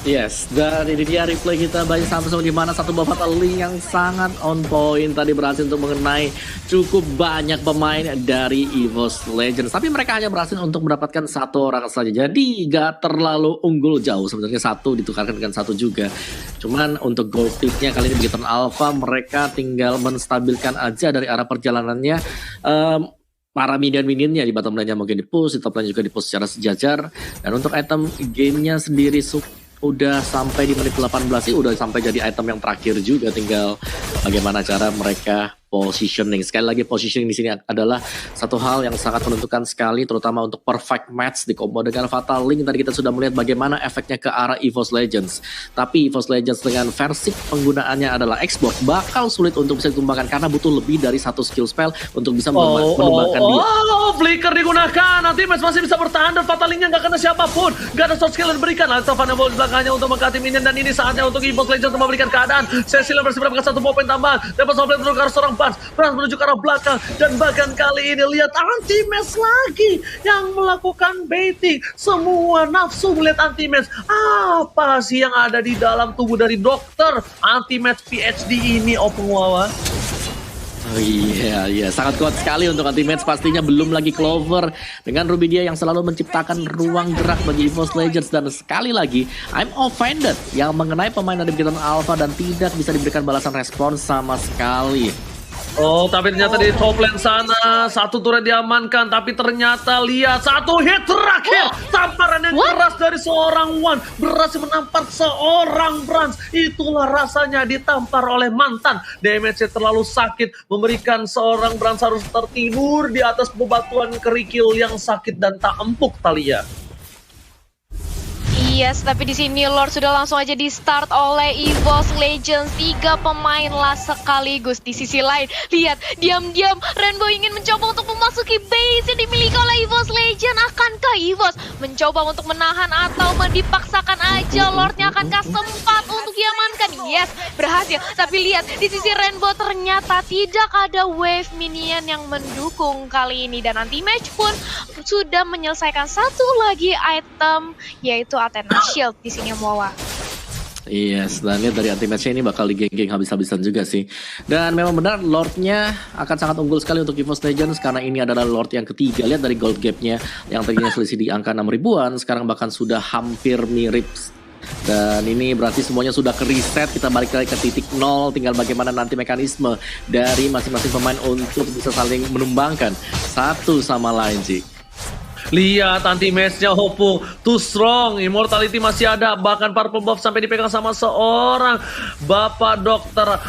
Yes, dan ini dia replay kita banyak sampai di mana satu babat link yang sangat on point tadi berhasil untuk mengenai cukup banyak pemain dari EVOS Legends. Tapi mereka hanya berhasil untuk mendapatkan 1 orang saja. Jadi gak terlalu unggul jauh. Sebenarnya 1 ditukarkan dengan 1 juga. Cuman untuk gold picknya kali ini Bigetron Alpha mereka tinggal menstabilkan aja dari arah perjalanannya. Para minion-minionnya di bottom lane-nya mungkin di-push, di top lane juga di-push secara sejajar. Dan untuk item gamenya sendiri udah sampai di menit 18 sih, udah sampai jadi item yang terakhir juga, tinggal bagaimana cara mereka positioning. Sekali lagi positioning di sini adalah satu hal yang sangat menentukan sekali, terutama untuk perfect match di combo dengan Fatal Link. Tadi kita sudah melihat bagaimana efeknya ke arah EVOS Legends. Tapi EVOS Legends dengan versi penggunaannya adalah Xbox bakal sulit untuk bisa ditumbangkan karena butuh lebih dari 1 skill spell untuk bisa menumbangkan dia. Flicker digunakan, nanti match masih bisa bertahan dan Fatal Link-nya nggak kena siapapun. Gak ada short skill yang diberikan. Lalu Vanable di belakangnya untuk mengkati minion dan ini saatnya untuk EVOS Legends untuk memberikan keadaan. Cecil bersih mendapatkan 1 poin tambahan. Dapat sobat untuk ke arah seorang Bans menuju ke arah belakang dan bahkan kali ini lihat anti-match lagi yang melakukan baiting. Semua nafsu melihat anti-match. Apa sih yang ada di dalam tubuh dari dokter anti-match PhD ini, Opung Wawa? Oh iya, sangat kuat sekali untuk anti-match pastinya. Belum lagi Clover dengan Rubidia yang selalu menciptakan ruang gerak bagi EVOS Legends. Dan sekali lagi, I'm Offended yang mengenai pemain dari Bigetron Alpha dan tidak bisa diberikan balasan respon sama sekali. Oh, tapi ternyata di top lane sana satu turret diamankan, tapi ternyata lihat satu hit terakhir, tamparan yang keras dari seorang Wan berhasil menampar seorang Brans. Itulah rasanya ditampar oleh mantan. Damage-nya terlalu sakit, memberikan seorang Brans harus tertidur di atas bebatuan kerikil yang sakit dan tak empuk, Talia. Yes, tapi di sini Lord sudah langsung aja di start oleh EVOS Legends. 3 pemain lah sekaligus. Di sisi lain, lihat diam-diam Rainbow ingin mencoba untuk memasuki base yang dimiliki oleh EVOS Legends. Akankah EVOS mencoba untuk menahan atau dipaksakan aja Lordnya? Akankah sempat untuk diamankan? Yes, berhasil. Tapi lihat di sisi Rainbow ternyata tidak ada wave minion yang mendukung kali ini, dan anti-match pun sudah menyelesaikan satu lagi item, yaitu Athena Shield di sini Moa. Yes, dan lihat dari anti-match ini bakal digeng-geng habis-habisan juga sih. Dan memang benar Lordnya akan sangat unggul sekali untuk EVOS Legends karena ini adalah Lord yang ketiga. Lihat dari gold gapnya yang tadinya selisih di angka 6 ribuan, sekarang bahkan sudah hampir mirip. Dan ini berarti semuanya sudah ke reset, kita balik lagi ke titik nol. Tinggal bagaimana nanti mekanisme dari masing-masing pemain untuk bisa saling menumbangkan satu sama lain sih. Lihat anti-match-nya Hopu, too strong, immortality masih ada, bahkan purple buff sampai dipegang sama seorang Bapak Dokter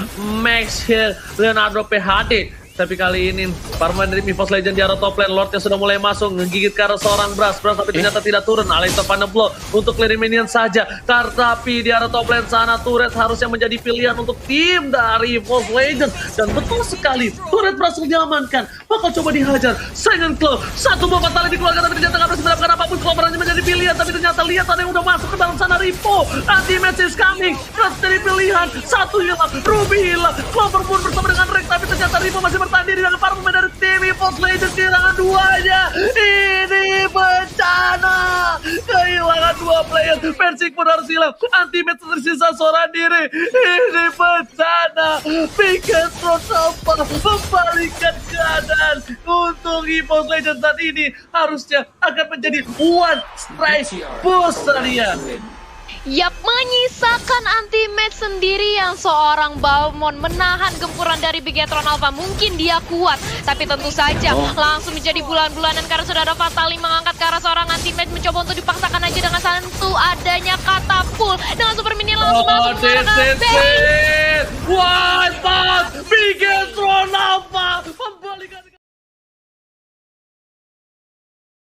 Max Hill Leonardo PhD. Tapi kali ini pemain dari EVOS Legends di arah top lane, Lordnya sudah mulai masuk, menggigit ke arah seorang Bras tapi ternyata tidak turun. Alexa Final Blow untuk clear minion saja. Tapi di arah top lane sana turret harusnya menjadi pilihan untuk tim dari EVOS Legends. Dan betul sekali, turret berhasil diamankan. Bakal coba dihajar. Silent Claw, satu buah fatality dikeluarkan tapi ternyata nggak berhasil mendapatkan apapun. Claw berhasil menjadi pilihan, tapi ternyata lihat ada yang udah masuk ke dalam sana. Ripo, anti-match is coming. Berhasil jadi pilihan, satu hilang, Ruby hilang. Clover pun bersama dengan Rex, tapi ternyata Ripo masih bertanding dengan para pemain dari tim EVOS Legends. Kehilangan duanya. Ini bencana. Kehilangan 2 player. Persik pun harus hilang. Anti-match tersisa seorang diri. Ini bencana. Bigatron sempat membalikan keadaan untuk EVOS Legends saat ini. Harusnya akan menjadi one strike push Talia. Yap, menyisakan anti-match sendiri yang seorang Balmond menahan gempuran dari Bigetron Alpha. Mungkin dia kuat, tapi tentu saja langsung menjadi bulan-bulanan karena sudah ada Fatali mengangkat ke arah seorang anti-match, mencoba untuk dipaksakan aja dengan satu adanya katapult. Dengan super mini langsung masuk ke arah base. Wipeout Bigetron Alpha.